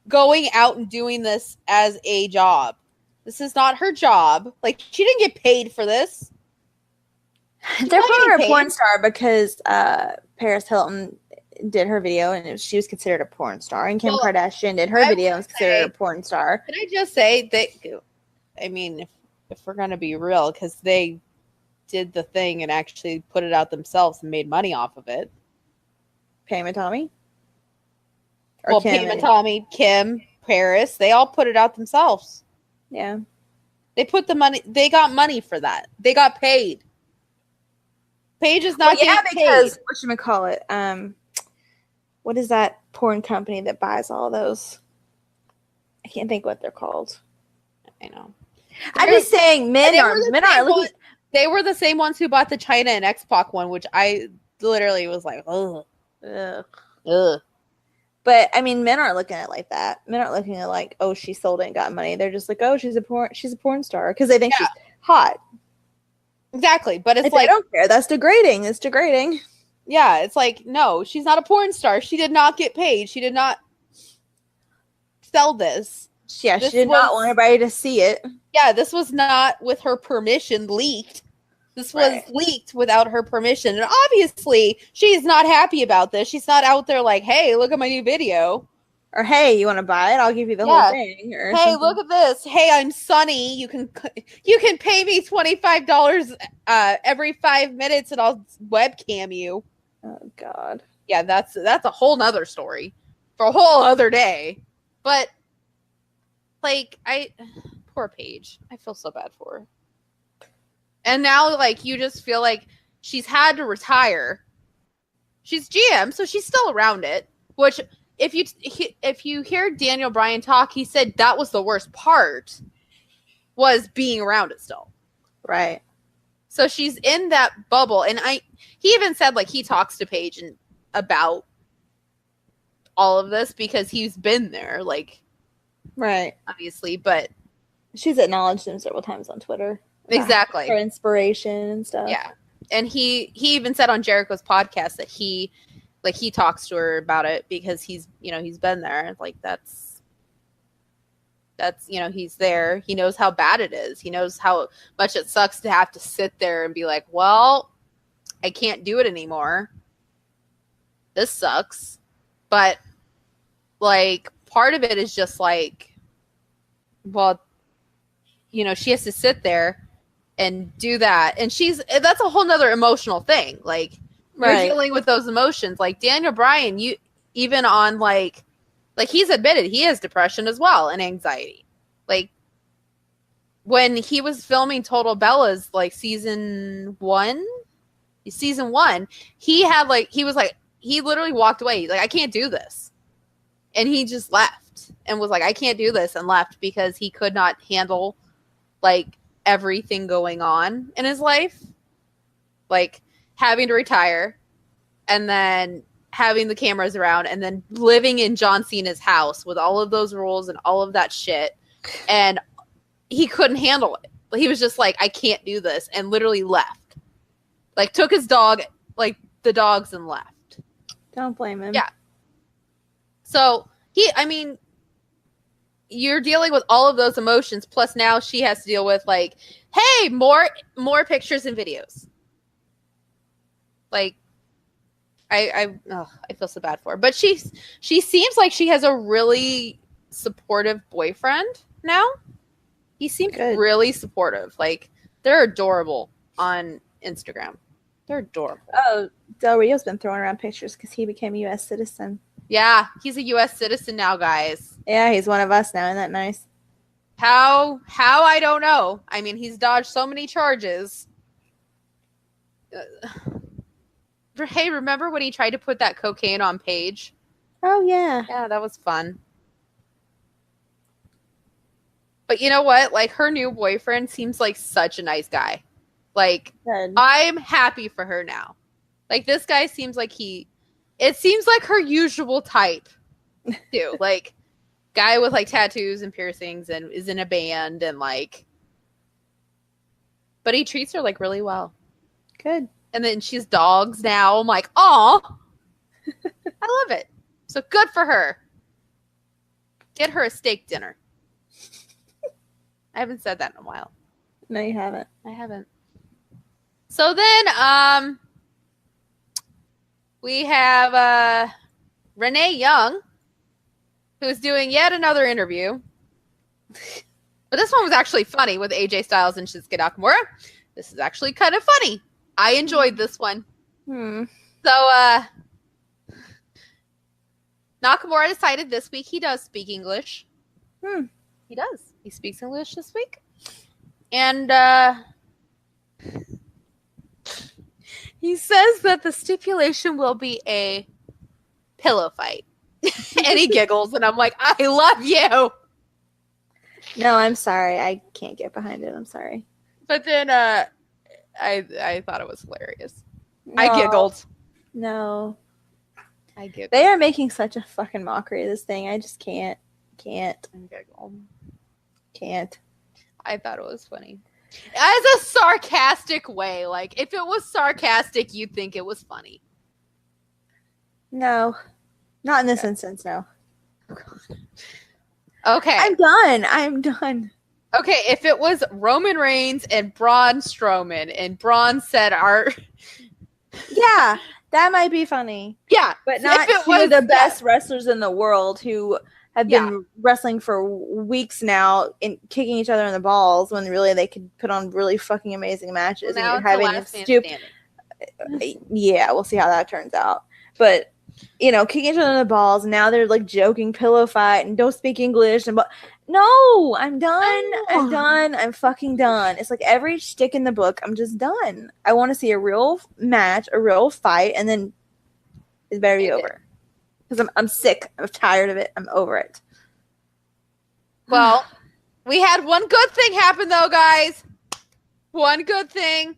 going out and doing this as a job. This is not her job. Like, she didn't get paid for this.
They're calling her a porn star because Paris Hilton did her video and she was considered a porn star. And Kim Kardashian did her video and was considered a porn star.
Can I just say that, I mean, if we're going to be real, because they did the thing and actually put it out themselves and made money off of it.
Pam and Tommy?
Well, Pam and Tommy, Kim, Paris, they all put it out themselves.
Yeah.
They put the money, they got money for that. They got paid. Paige is not getting
because
paid.
Whatchamacallit, what is that porn company that buys all those? I can't think what they're called.
I know.
I'm just saying men are looking.
They were the same ones who bought the China and X-Pac one, which I literally was like, ugh. Ugh.
But I mean, men aren't looking at it like that. Men aren't looking at it like, oh, she sold it and got money. They're just like, oh, she's a porn star because they think she's hot.
Exactly, but it's
if
like,
I don't care. That's degrading. It's degrading.
Yeah, it's like, no, she's not a porn star. She did not get paid. She did not sell this.
Yeah, she did not want everybody to see it.
Yeah, this was not with her permission leaked. This was leaked without her permission. And obviously, she's not happy about this. She's not out there like, hey, look at my new video.
Or, hey, you want to buy it? I'll give you the whole thing. Or
hey, look at this. Hey, I'm Sunny. You can pay me $25 every 5 minutes and I'll webcam you.
Oh, God.
Yeah, that's a whole nother story for a whole other day. But, like, poor Paige. I feel so bad for her. And now, like, you just feel like she's had to retire. She's GM, so she's still around it. Which, if you hear Daniel Bryan talk, he said that was the worst part, was being around it still.
Right.
So she's in that bubble. And he even said, like, he talks to Paige about all of this because he's been there, like,
right,
obviously, but
she's acknowledged him several times on Twitter.
Exactly.
For inspiration and stuff.
Yeah. And he even said on Jericho's podcast that he talks to her about it because he's been there. Like, that's, he's there. He knows how bad it is. He knows how much it sucks to have to sit there and be like, well, I can't do it anymore. This sucks. But, like, part of it is just like, well, she has to sit there and do that. And that's a whole nother emotional thing. Like, you're dealing with those emotions. Like, Daniel Bryan, even on, like he's admitted he has depression as well and anxiety. Like, when he was filming Total Bellas, like, season one, he literally walked away. He's like, I can't do this. And he just left and was like, I can't do this, and left because he could not handle, like, everything going on in his life. Like, having to retire and then having the cameras around and then living in John Cena's house with all of those rules and all of that shit. And he couldn't handle it. He was just like, I can't do this, and literally left. Like, took his dog, like, the dogs, and left.
Don't blame him.
Yeah. So, you're dealing with all of those emotions, plus now she has to deal with, like, hey, more pictures and videos. Like, I feel so bad for her. But she seems like she has a really supportive boyfriend now. He seems really supportive. Like, they're adorable on Instagram. They're adorable.
Oh, Del Rio's been throwing around pictures because he became a U.S. citizen.
Yeah, he's a U.S. citizen now, guys.
Yeah, he's one of us now. Isn't that nice?
How I don't know. I mean, he's dodged so many charges. Hey, remember when he tried to put that cocaine on Paige?
Oh yeah.
Yeah, that was fun. But you know what? Like, her new boyfriend seems like such a nice guy. Like,
Good.
I'm happy for her now. Like, this guy seems like it seems like her usual type, too. Like, guy with, like, tattoos and piercings and is in a band and, like, but he treats her, like, really well.
Good.
And then she's dogs now. I'm like, aw. I love it. So good for her. Get her a steak dinner. I haven't said that in a while.
No, you haven't.
I haven't. So then, we have Renee Young, who's doing yet another interview. But this one was actually funny with AJ Styles and Shinsuke Nakamura. This is actually kind of funny. I enjoyed this one. So, Nakamura decided this week he does speak English. He does. He speaks English this week. And he says that the stipulation will be a pillow fight. And he giggles, and I'm like, I love you.
No, I'm sorry. I can't get behind it. I'm sorry.
But then I thought it was hilarious.
No,
I giggled.
No.
I giggled.
They are making such a fucking mockery of this thing. I just can't.
I giggled.
Can't.
I thought it was funny. As a sarcastic way. Like, if it was sarcastic, you'd think it was funny.
No. Not in this instance, no.
Okay.
I'm done.
Okay, if it was Roman Reigns and Braun Strowman, and Braun said
Yeah, that might be funny.
Yeah.
But not two of the best wrestlers in the world who have been wrestling for weeks now and kicking each other in the balls when really they could put on really fucking amazing matches.
Well,
and you're having yeah, we'll see how that turns out. But kicking each other in the balls, and now they're like joking pillow fight and don't speak English and no, I'm done.
Oh.
I'm done. I'm fucking done. It's like every shtick in the book. I'm just done. I want to see a real match, a real fight, and then it's better be over. Because I'm sick. I'm tired of it. I'm over it.
Well, we had one good thing happen, though, guys. One good thing.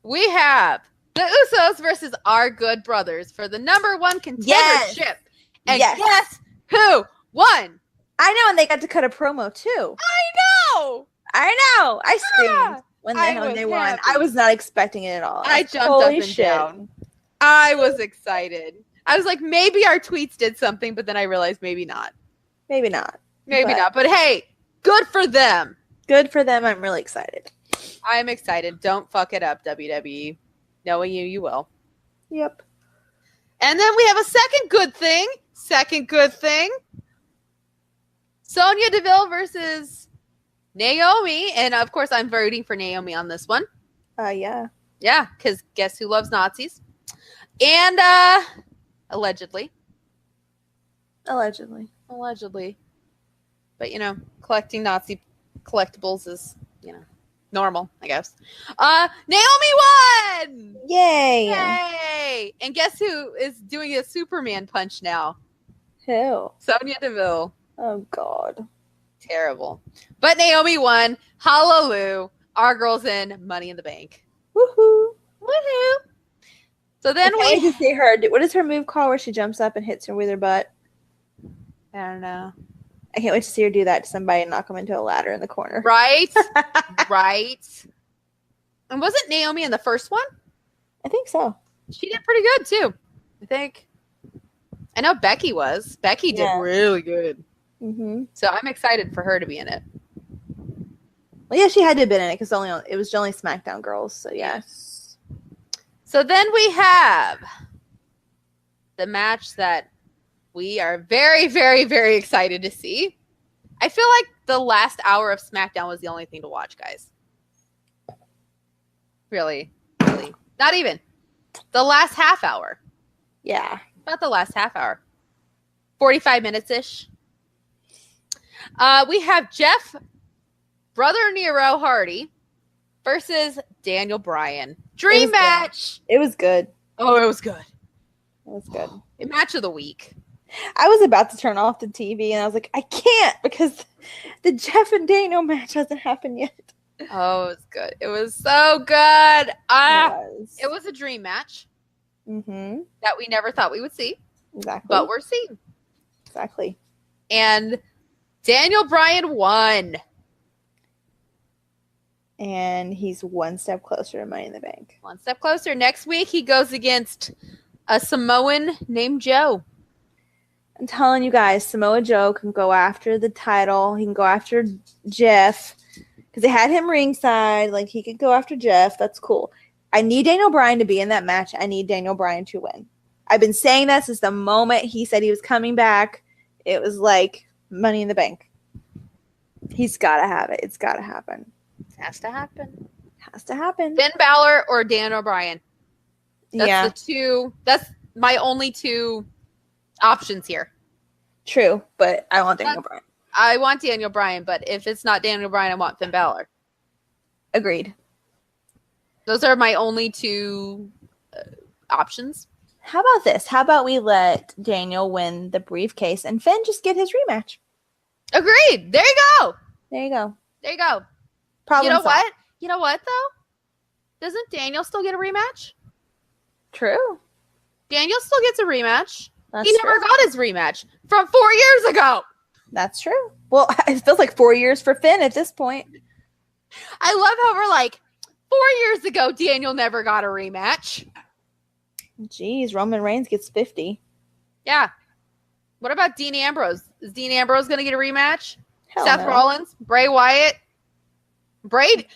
We have the Usos versus our Good Brothers for the number 1 contendership. And guess who won?
I know, and they got to cut a promo, too.
I know.
I screamed when they won.
Happy.
I was not expecting it at all.
I jumped up and down. I was excited. I was like, maybe our tweets did something, but then I realized maybe not.
Maybe not.
But hey, good for them.
Good for them. I'm really excited.
I'm excited. Don't fuck it up, WWE. Knowing you will.
Yep.
And then we have a second good thing. Sonya Deville versus Naomi. And of course, I'm voting for Naomi on this one.
Yeah.
Yeah, because guess who loves Nazis? And allegedly. But collecting Nazi collectibles is, normal, I guess. Naomi won! Yay! And guess who is doing a Superman punch now?
Who?
Sonya Deville.
Oh, God.
Terrible. But Naomi won. Hallelujah. Our girl's in Money in the Bank.
Woohoo.
So then
I can't wait to see her. What is her move called where she jumps up and hits her with her butt?
I don't know.
I can't wait to see her do that to somebody and knock them into a ladder in the corner.
Right? Right. And wasn't Naomi in the first one?
I think so.
She did pretty good, too. I think. I know Becky was. Becky did really good.
Mm-hmm.
So I'm excited for her to be in it.
Well, yeah, she had to have been in it because it was only SmackDown girls. So,
Yes. So then we have the match that we are very, very, very excited to see. I feel like the last hour of SmackDown was the only thing to watch, guys. Really. Not even. The last half hour.
Yeah.
About the last half hour. 45 minutes-ish. We have Jeff, Brother Nero Hardy, versus Daniel Bryan. Dream match.
It was good.
Oh, it was good.
It was good.
Match of the week.
I was about to turn off the TV, and I was like, I can't because the Jeff and Daniel match hasn't happened yet.
Oh, it was good. It was so good. It was a dream match that we never thought we would see.
Exactly.
But we're seeing.
Exactly.
And Daniel Bryan won.
And he's one step closer to Money in the Bank.
One step closer. Next week, he goes against a Samoan named Joe.
I'm telling you guys, Samoa Joe can go after the title. He can go after Jeff because they had him ringside. Like, he could go after Jeff. That's cool. I need Daniel Bryan to be in that match. I need Daniel Bryan to win. I've been saying that since the moment he said he was coming back. It was like Money in the Bank. He's got to have it. It's got to happen.
Has to happen.
Has to happen.
Finn Balor or Daniel Bryan. That's
the
two. That's my only two options here.
True, but I want Daniel Bryan.
I want Daniel Bryan, but if it's not Daniel Bryan, I want Finn Balor.
Agreed.
Those are my only two options.
How about this? How about we let Daniel win the briefcase and Finn just get his rematch?
Agreed. There you go.
There you go.
There you go.
Problem
you know
solved.
what? You know what, though? Doesn't Daniel still get a rematch?
True.
Daniel still gets a rematch.
That's
He never
true.
got his rematch from 4 years ago.
That's true. Well, it feels like 4 years for Finn at this point.
I love how we're like, 4 years ago, Daniel never got a rematch.
Jeez, Roman Reigns gets 50.
Yeah. What about Dean Ambrose? Is Dean Ambrose going to get a rematch?
Hell
Seth
no.
Rollins? Bray Wyatt? Bray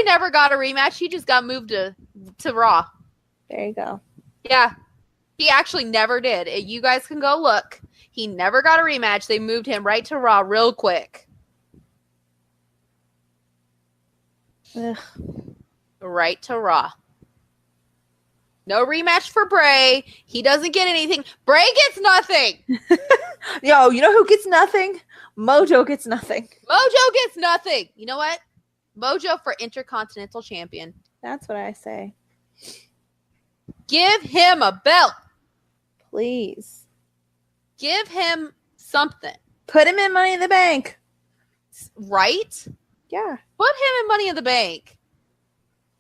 never got a rematch. He just got moved to Raw.
There you go.
Yeah. He actually never did. You guys can go look. He never got a rematch. They moved him right to Raw real quick.
Ugh.
Right to Raw. No rematch for Bray. He doesn't get anything. Bray gets nothing.
Yo, you know who gets nothing? Mojo gets nothing.
Mojo gets nothing. You know what? Mojo for Intercontinental Champion.
That's what I say.
Give him a belt.
Please.
Give him something.
Put him in Money in the Bank.
Right?
Yeah.
Put him in Money in the Bank.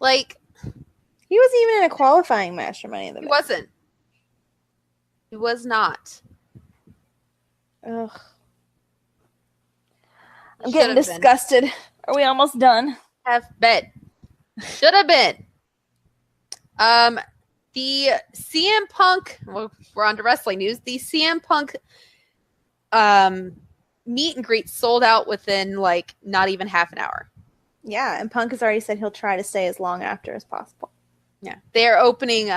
Like,
He wasn't even in a qualifying match for Money in the
he
Bank.
wasn't. He was not.
Ugh.
He
I'm getting
should have been.
disgusted. Are we almost done?
Have been. Should have been. The CM Punk, well, we're on to wrestling news. The CM Punk meet and greet sold out within like not even half an hour.
Yeah, and Punk has already said he'll try to stay as long after as possible.
Yeah. They're opening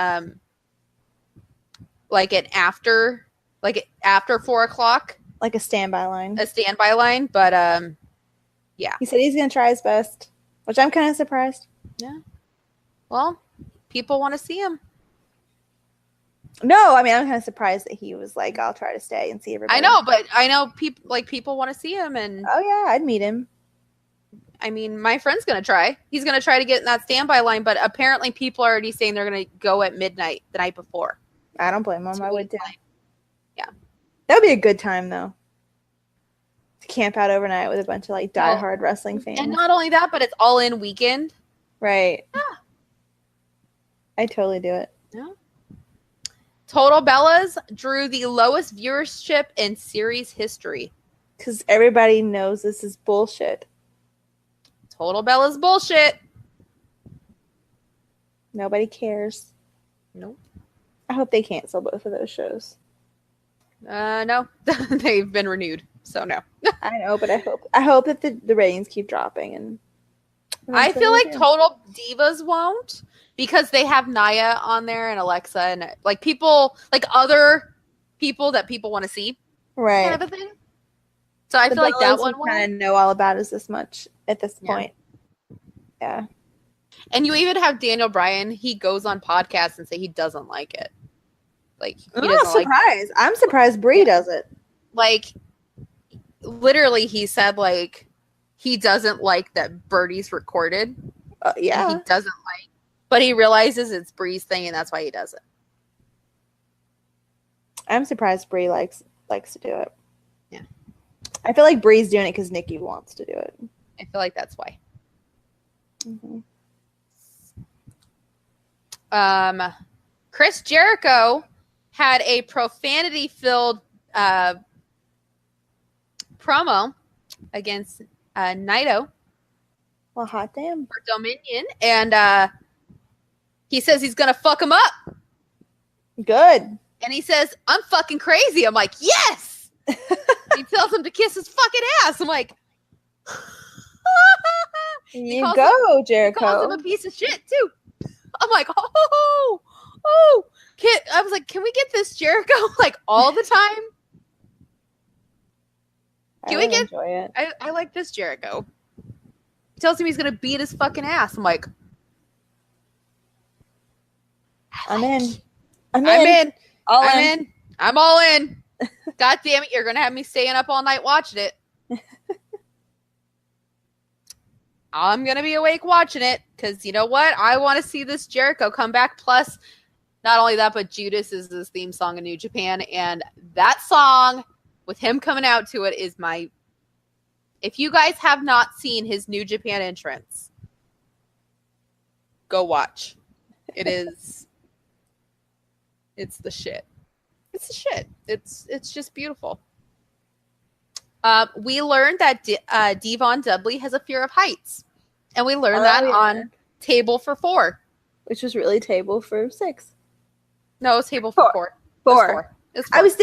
like after 4 o'clock,
Like a standby line.
a standby line, but yeah.
He said he's going to try his best, which I'm kind of surprised.
Yeah. Well, people want to see him.
No, I mean, I'm kind of surprised that he was like, I'll try to stay and see everybody.
I know, but I know people want to see him, and
Oh, yeah, I'd meet him.
I mean, my friend's going to try. He's going to try to get in that standby line, but apparently people are already saying they're going to go at midnight the night before.
I don't blame him. I would too.
Yeah.
That would be a good time, though. To camp out overnight with a bunch of like diehard wrestling fans.
And not only that, but it's all in weekend.
Right.
Yeah.
I'd totally do it.
Yeah. Total Bellas drew the lowest viewership in series history.
Because everybody knows this is bullshit.
Total Bellas bullshit.
Nobody cares.
Nope.
I hope they cancel both of those shows.
No. They've been renewed, so no.
I know, but I hope that the ratings keep dropping. And
I feel like Total Divas won't, because they have Naya on there and Alexa and like people, like other people that people want to see,
right.
kind of a thing. So I feel like that one
kind of know all about us this much at this point. Yeah.
And you even have Daniel Bryan. He goes on podcasts and say he doesn't like it. Like he
I'm
doesn't
not surprised. I'm surprised Brie does it.
like literally he said like he doesn't like that Birdie's recorded.
Yeah.
And he doesn't like, but he realizes it's Bree's thing, and that's why he does it.
I'm surprised Brie likes to do it.
Yeah.
I feel like Brie's doing it because Nikki wants to do it.
I feel like that's why.
Mm-hmm.
Chris Jericho had a profanity-filled promo against Naito
Well, hot damn.
for Dominion, and he says he's gonna fuck him up.
Good.
And he says, "I'm fucking crazy." I'm like, yes. He tells him to kiss his fucking ass. I'm like,
You go, Jericho.
He calls him a piece of shit too. I'm like, oh. I was like, can we get this Jericho like all the time? Can we get?
Enjoy it?
I like this Jericho. He tells him he's gonna beat his fucking ass. I'm like,
I'm in.
I'm in.
All
I'm
in.
in. I'm all in. God damn it, you're gonna have me staying up all night watching it. I'm gonna be awake watching it because you know what? I want to see this Jericho come back. Plus, not only that, but Judas is his theme song in New Japan, and that song with him coming out to it is my. If you guys have not seen his New Japan entrance, go watch. It is. It's the shit. It's the shit. It's just beautiful. We learned that Devon Dudley has a fear of heights, and we learned that on Table for 4,
which was really Table for 6.
No, it's Table for 4.
Four.
It's 4.
I was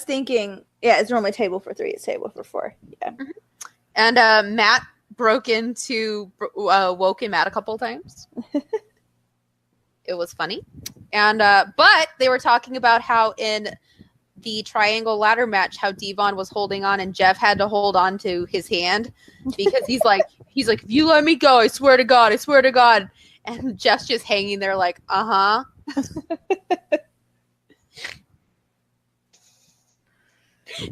thinking. Yeah, it's normally Table for 3. It's Table for 4. Yeah.
Mm-hmm. And Matt broke into Woken Matt a couple of times. It was funny, and but they were talking about how in the triangle ladder match, how Devon was holding on and Jeff had to hold on to his hand because he's like, if you let me go, I swear to God. And Jeff's just hanging there like, uh-huh.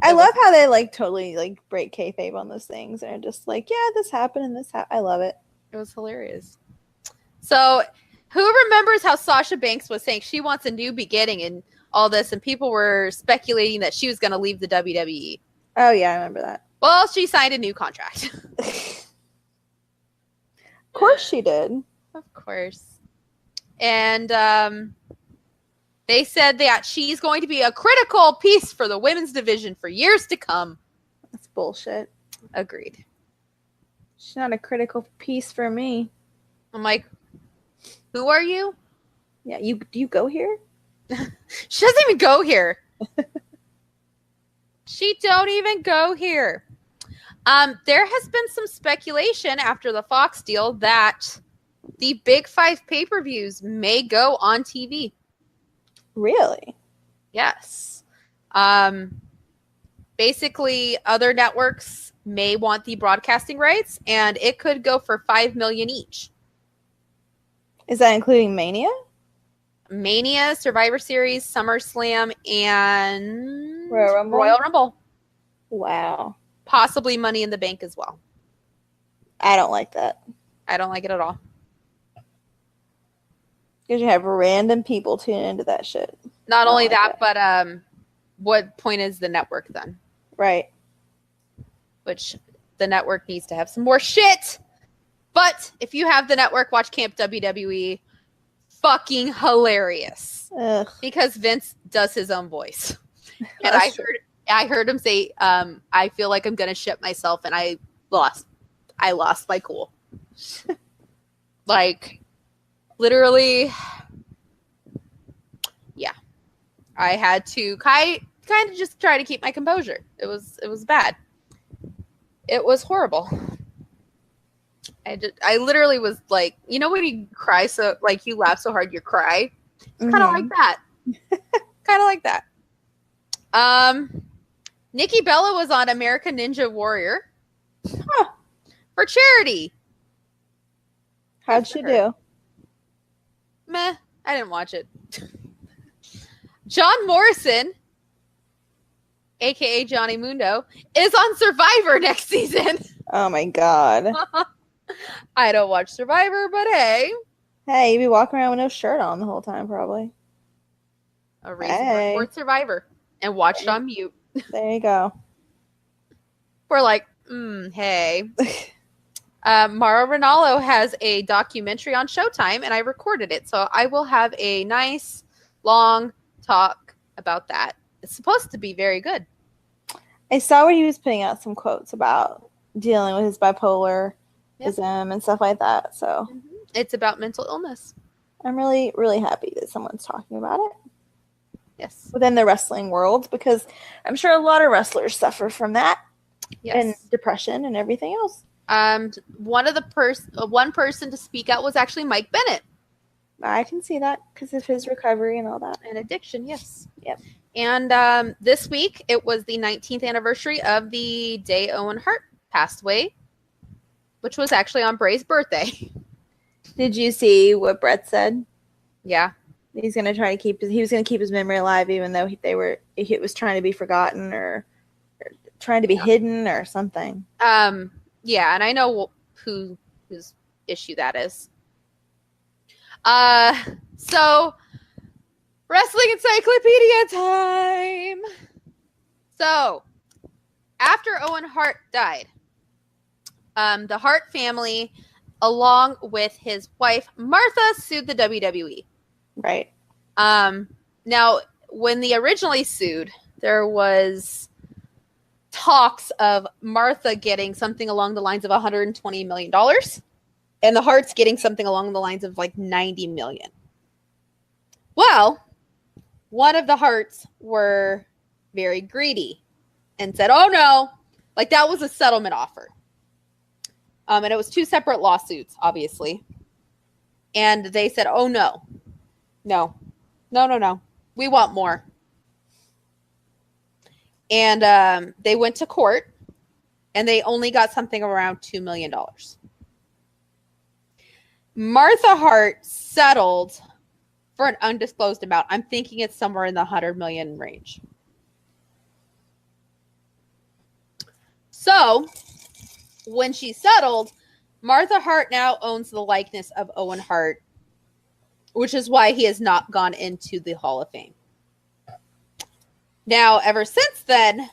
I love how they like totally like break kayfabe on those things and are just like, yeah, this happened and this I love it.
It was hilarious. So who remembers how Sasha Banks was saying she wants a new beginning and all this, and people were speculating that she was going to leave the WWE?
Oh, yeah, I remember that.
Well, she signed a new contract.
Of course she did.
Of course. And they said that she's going to be a critical piece for the women's division for years to come.
That's bullshit.
Agreed.
She's not a critical piece for me.
I'm like, who are you?
Yeah, do you go here?
She doesn't even go here. She don't even go here. There has been some speculation after the Fox deal that the Big 5 pay-per-views may go on TV.
Really?
Yes. Basically, other networks may want the broadcasting rights, and it could go for $5 million each.
Is that including Mania?
Mania, Survivor Series, SummerSlam, and
Royal Rumble? Wow.
Possibly Money in the Bank as well.
I don't like that.
I don't like it at all.
Because you have random people tune into that shit.
Not only that, but what point is the network then?
Right.
Which the network needs to have some more shit. But if you have the network, watch Camp WWE. Fucking hilarious.
Ugh.
Because Vince does his own voice. And I heard him say, I feel like I'm gonna shit myself, and I lost my cool. Like, literally, yeah. I had to kind of just try to keep my composure. It was bad. It was horrible. I literally was like, you know when you cry so, like, you laugh so hard you cry? It's kind of like that. Kind of like that. Nikki Bella was on American Ninja Warrior for charity.
How'd she do?
Meh, I didn't watch it. John Morrison, aka Johnny Mundo, is on Survivor next season.
Oh my god.
I don't watch Survivor, but hey.
Hey, you be walking around with no shirt on the whole time, probably.
A reason to report Survivor and watched on mute.
There you go.
We're like, hey. Mara Ronaldo has a documentary on Showtime, and I recorded it. So I will have a nice, long talk about that. It's supposed to be very good.
I saw where he was putting out some quotes about dealing with his bipolarism and stuff like that. So
it's about mental illness.
I'm really, really happy that someone's talking about it.
Yes.
Within the wrestling world, because I'm sure a lot of wrestlers suffer from that.
Yes.
And depression and everything else.
One person to speak out was actually Mike Bennett.
I can see that because of his recovery and all that.
And addiction, yes.
Yep.
And this week, it was the 19th anniversary of the day Owen Hart passed away, which was actually on Bray's birthday.
Did you see what Brett said?
Yeah.
He's going to try to keep his memory alive, even though it was trying to be forgotten or trying to be hidden or something.
Yeah, and I know whose issue that is. So wrestling encyclopedia time. So after Owen Hart died, the Hart family, along with his wife Martha, sued the WWE.
Right.
Now, when they originally sued, there was talks of Martha getting something along the lines of $120 million and the Harts getting something along the lines of like $90 million. Well, one of the Harts were very greedy and said, oh no, like that was a settlement offer. And it was two separate lawsuits, obviously. And they said, oh no, we want more. And they went to court, and they only got something around $2 million. Martha Hart settled for an undisclosed amount. I'm thinking it's somewhere in the 100 million range. So, when she settled, Martha Hart now owns the likeness of Owen Hart, which is why he has not gone into the Hall of Fame. Now, ever since then,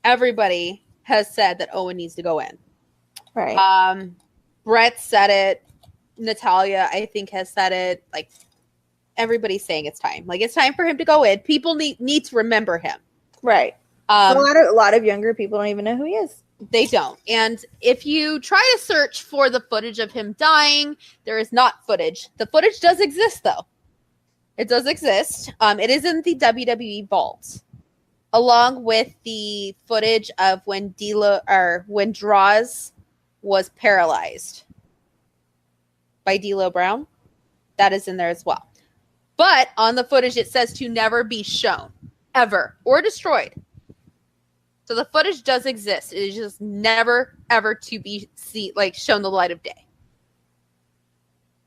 everybody has said that Owen needs to go in.
Right.
Brett said it. Natalia, I think, has said it. Like, everybody's saying it's time. Like, it's time for him to go in. People need to remember him.
Right. A lot of younger people don't even know who he is.
They don't. And if you try to search for the footage of him dying, there is not footage. The footage does exist, though. It does exist. It is in the WWE vault, along with the footage of when Droz was paralyzed by D'Lo Brown. That is in there as well. But on the footage, it says to never be shown, ever, or destroyed. So the footage does exist. It is just never, ever to be shown the light of day.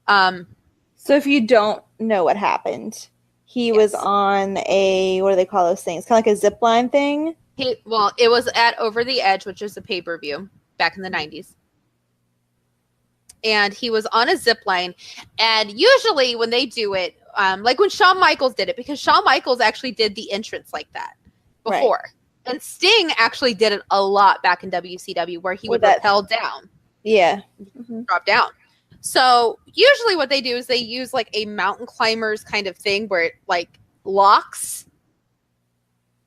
So if you don't know what happened, he was on a, what do they call those things? Kind of like a zip line thing?
It was at Over the Edge, which is a pay-per-view back in the 90s. And he was on a zip line. And usually when they do it, like when Shawn Michaels did it, because Shawn Michaels actually did the entrance like that before. Right. And Sting actually did it a lot back in WCW, where he would rappel down.
Yeah.
Mm-hmm. Drop down. So usually what they do is they use like a mountain climbers kind of thing where it like locks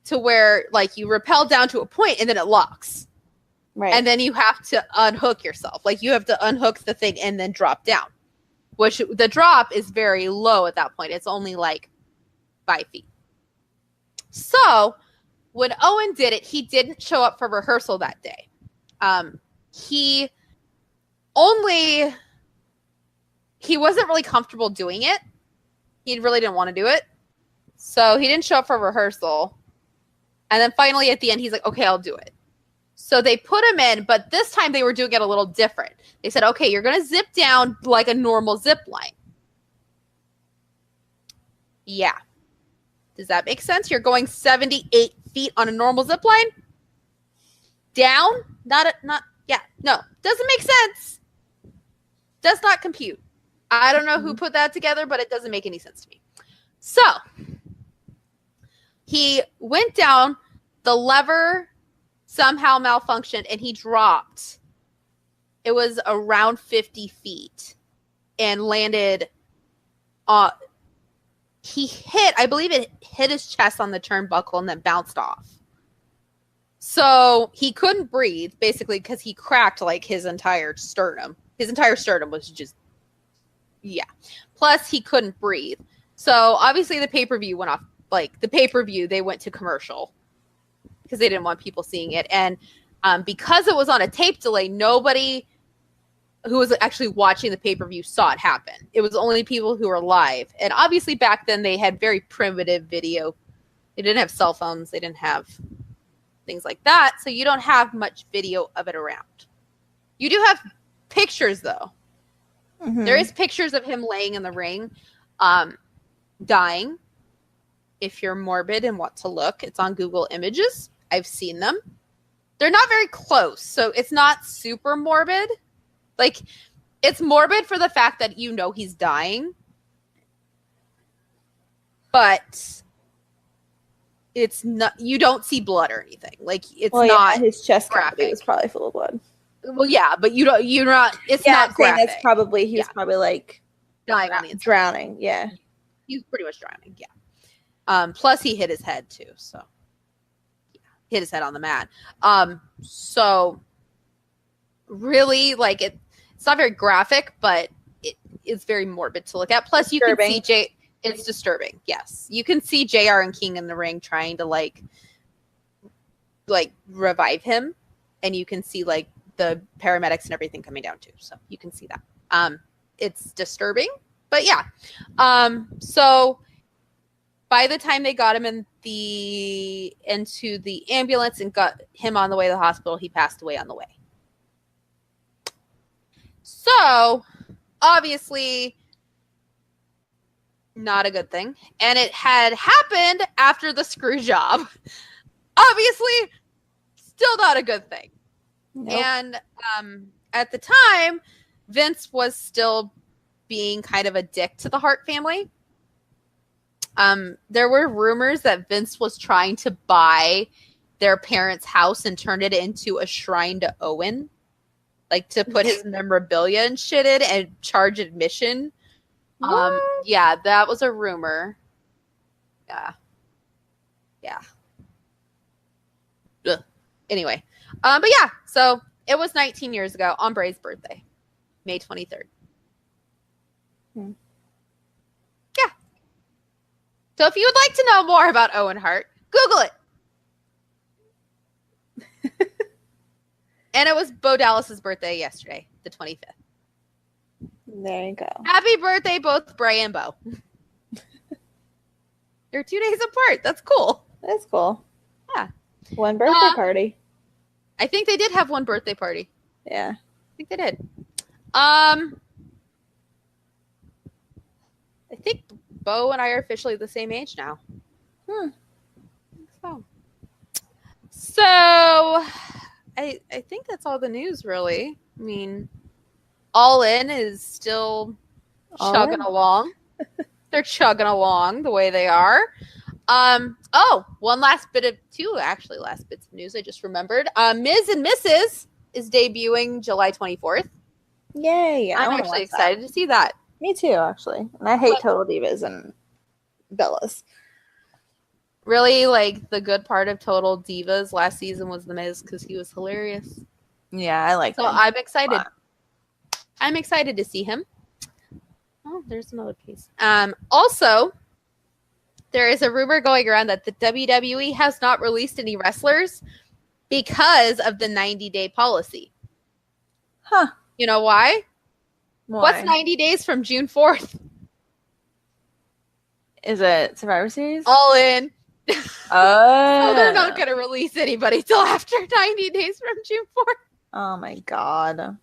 to where like you rappel down to a point and then it locks. Right. And then you have to unhook yourself. Like you have to unhook the thing and then drop down. Which the drop is very low at that point. It's only like 5 feet. So when Owen did it, he didn't show up for rehearsal that day. He wasn't really comfortable doing it. He really didn't want to do it. So he didn't show up for rehearsal. And then finally at the end, he's like, okay, I'll do it. So they put him in, but this time they were doing it a little different. They said, okay, you're going to zip down like a normal zip line. Yeah. Does that make sense? You're going 78 feet on a normal zip line? Down? No, doesn't make sense. does not compute. I don't know who put that together, but it doesn't make any sense to me. So he went down, the lever somehow malfunctioned, and he dropped. It was around 50 feet and landed on. He hit, I believe it hit his chest on the turnbuckle and then bounced off. So he couldn't breathe, basically, because he cracked like his entire sternum. His entire sternum was just, yeah. Plus, he couldn't breathe. So obviously the pay-per-view went off. Like the pay-per-view, they went to commercial because they didn't want people seeing it. And because it was on a tape delay, nobody who was actually watching the pay-per-view saw it happen. It was only people who were live. And obviously back then they had very primitive video. They didn't have cell phones. They didn't have things like that. So you don't have much video of it around. You do have pictures though. Mm-hmm. There is pictures of him laying in the ring, dying. If you're morbid and want to look, it's on Google Images. I've seen them. They're not very close, so it's not super morbid. Like, it's morbid for the fact that you know he's dying. But it's not, you don't see blood or anything. Like, it's not
his chest
graphic.
cavity was probably full of blood.
Well, yeah, but you're not, it's not graphic.
That's probably, he was probably like
dying on the inside.
Drowning, yeah.
He was pretty much drowning, yeah. Plus he hit his head too, so yeah, hit his head on the mat. So really, like it's not very graphic, but it's very morbid to look at. Plus you can see it's disturbing. Yes, you can see JR and King in the ring trying to like revive him, and you can see like the paramedics and everything coming down too. So you can see that. It's disturbing, but yeah. So by the time they got him into the ambulance and got him on the way to the hospital, he passed away on the way. So, obviously, not a good thing. And it had happened after the screw job. Obviously, still not a good thing. Nope. And at the time, Vince was still being kind of a dick to the Hart family. There were rumors that Vince was trying to buy their parents' house and turn it into a shrine to Owen, like to put his memorabilia and shit in and charge admission. Yeah, that was a rumor. Yeah. Ugh. Anyway, but yeah, so it was 19 years ago on Bray's birthday, May 23rd. Yeah. So if you would like to know more about Owen Hart, Google it. And it was Bo Dallas's birthday yesterday, the 25th.
There you go.
Happy birthday, both Bray and Bo. They're 2 days apart. That's cool.
That's cool.
Yeah.
One birthday party.
I think they did have one birthday party.
Yeah.
I think they did. I think Bo and I are officially the same age now. So I think that's all the news, really. I mean, All In is still chugging along. They're chugging along the way they are. One last bits of news I just remembered. Ms. and Mrs. is debuting July 24th.
Yay.
I'm actually excited to see that.
Me too, actually. And I hate Total Divas and Bellas.
Really, like, the good part of Total Divas last season was The Miz because he was hilarious.
Yeah, I like
So
him.
I'm excited. I'm excited to see him. Oh, there's another piece. Also, there is a rumor going around that the WWE has not released any wrestlers because of the 90-day policy.
Huh.
You know why? What's 90 days from June 4th?
Is it Survivor Series?
All In.
Oh.
So they're not going to release anybody till after 90 days from June 4th.
Oh my God.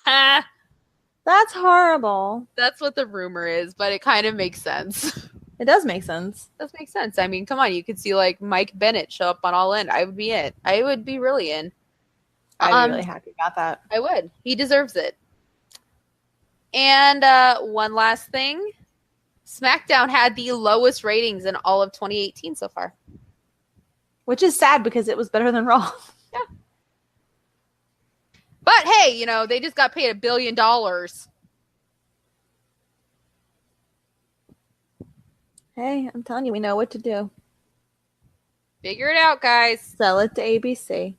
That's horrible.
That's what the rumor is, but it kind of makes sense.
It does make sense.
It does make sense. I mean, come on. You could see like Mike Bennett show up on All In. I would be in. I would be really in.
I'd be really happy about that.
I would. He deserves it. And one last thing. Smackdown had the lowest ratings in all of 2018 so far.
Which is sad because it was better than Raw.
Yeah. But hey, you know, they just got paid $1 billion.
Hey, I'm telling you, we know what to do.
Figure it out, guys.
Sell it to ABC.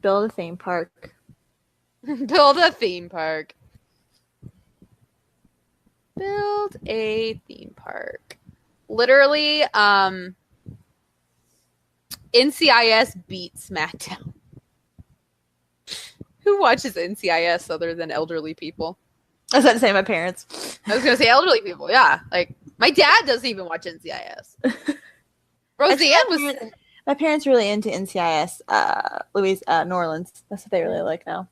Build a theme park.
Build a theme park. Build a theme park. Literally, NCIS beat SmackDown. Who watches NCIS other than elderly people?
I was about to say my parents.
I was going to say elderly people, yeah. Like, my dad doesn't even watch NCIS. Roseanne was...
My parents are really into NCIS, New Orleans. That's what they really like now.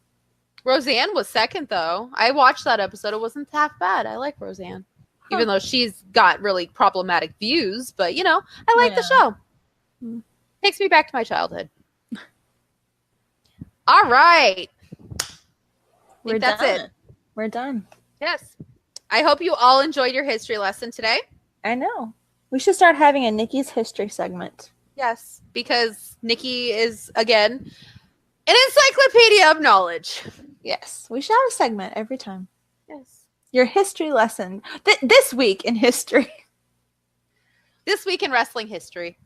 Roseanne was second, though. I watched that episode. It wasn't half bad. I like Roseanne. Huh. Even though she's got really problematic views. But, you know, I like the show. Takes me back to my childhood. All right. That's it.
We're done.
Yes. I hope you all enjoyed your history lesson today.
I know. We should start having a Nikki's history segment.
Yes, because Nikki is, again, an encyclopedia of knowledge.
Yes. We should have a segment every time.
Yes.
Your history lesson. This week in history.
This week in wrestling history.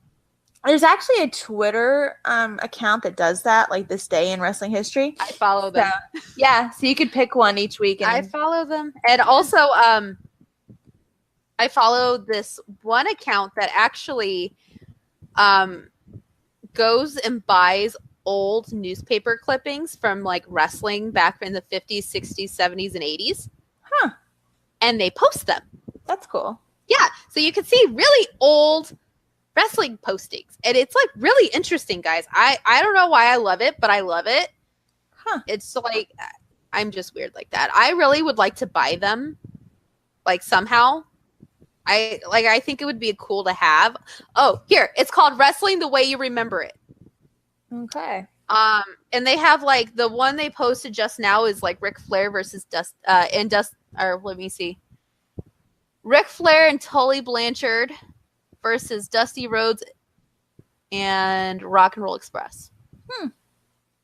There's actually a Twitter account that does that, like this day in wrestling history.
I follow them.
So, yeah, so you could pick one each week. And
I follow them. And also, I follow this one account that actually goes and buys old newspaper clippings from like wrestling back in the 50s, 60s, 70s, and 80s.
Huh.
And they post them.
That's cool.
Yeah. So you can see really old wrestling postings. And it's like really interesting, guys. I don't know why I love it, but I love it.
Huh.
It's like, I'm just weird like that. I really would like to buy them, like somehow. I think it would be cool to have. Oh, here. It's called Wrestling the Way You Remember It.
Okay.
And they have like the one they posted just now is like Ric Flair versus let me see. Ric Flair and Tully Blanchard versus Dusty Rhodes and Rock and Roll Express.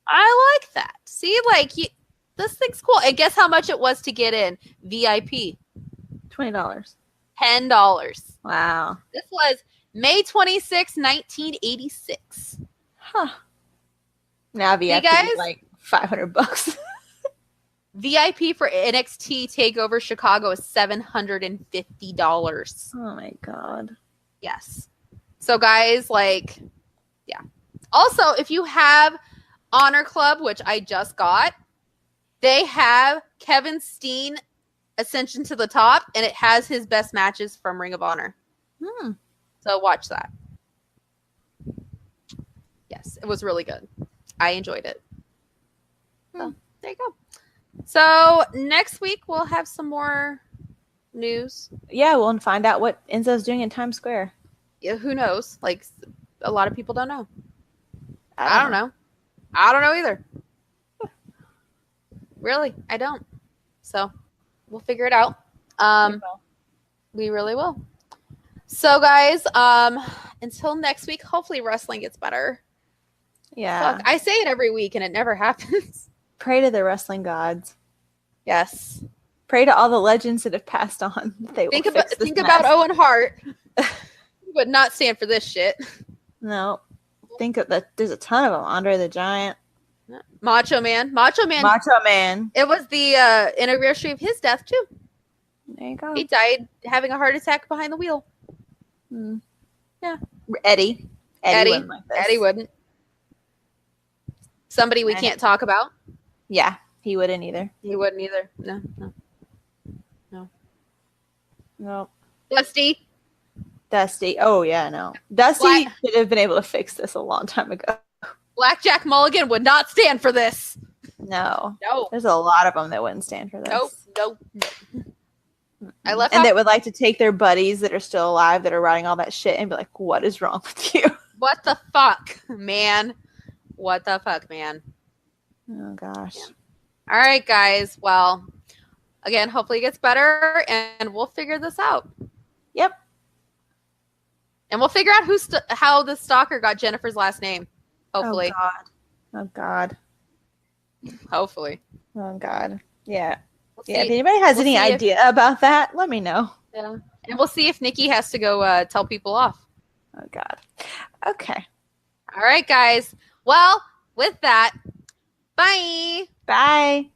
I like that. See, like this thing's cool. And guess how much it was to get in? VIP.
$20.
$10.
Wow.
This was May 26, 1986.
Huh. Now VIP
guys,
is like $500.
VIP for NXT TakeOver Chicago is $750.
Oh my god.
Yes. So guys, like, yeah. Also, if you have Honor Club, which I just got, they have Kevin Steen Ascension to the Top, and it has his best matches from Ring of Honor. So watch that. Yes, it was really good. I enjoyed it. So there you go. So next week we'll have some more news.
Yeah, we'll find out what Enzo's doing in Times Square.
Yeah, who knows? Like a lot of people don't know. I don't know. I don't know either. Really, I don't. So we'll figure it out. We really will. So guys, until next week, hopefully wrestling gets better.
Yeah.
Fuck, I say it every week and it never happens.
Pray to the wrestling gods.
Yes.
Pray to all the legends that have passed on. They
Think
will
about
fix this
think
mess.
about Owen Hart. He would not stand for this shit.
No. Think of that. There's a ton of them. Andre the Giant.
Macho Man.
Macho Man.
It was the anniversary of his death too.
There you go.
He died having a heart attack behind the wheel.
Yeah. Eddie wouldn't like this.
Eddie wouldn't. Somebody we can't talk about.
Yeah, he wouldn't either.
He wouldn't either. No. Dusty.
Oh yeah, no. Dusty should have been able to fix this a long time ago.
Blackjack Mulligan would not stand for this.
No.
No.
There's a lot of them that wouldn't stand for this.
Nope. I left
and that would like to take their buddies that are still alive that are writing all that shit and be like, what is wrong with you?
What the fuck, man? What the fuck, man?
Oh gosh.
All right, guys. Well, again, hopefully it gets better, and we'll figure this out.
Yep.
And we'll figure out how the stalker got Jennifer's last name. Hopefully.
Oh God.
Hopefully.
Oh God. Yeah.
We'll
Yeah. If
see.
anybody has
We'll
any
see if-
idea about that, let me know.
Yeah. And we'll see if Nikki has to go tell people off.
Oh God. Okay.
All right, guys. Well, with that, bye.
Bye.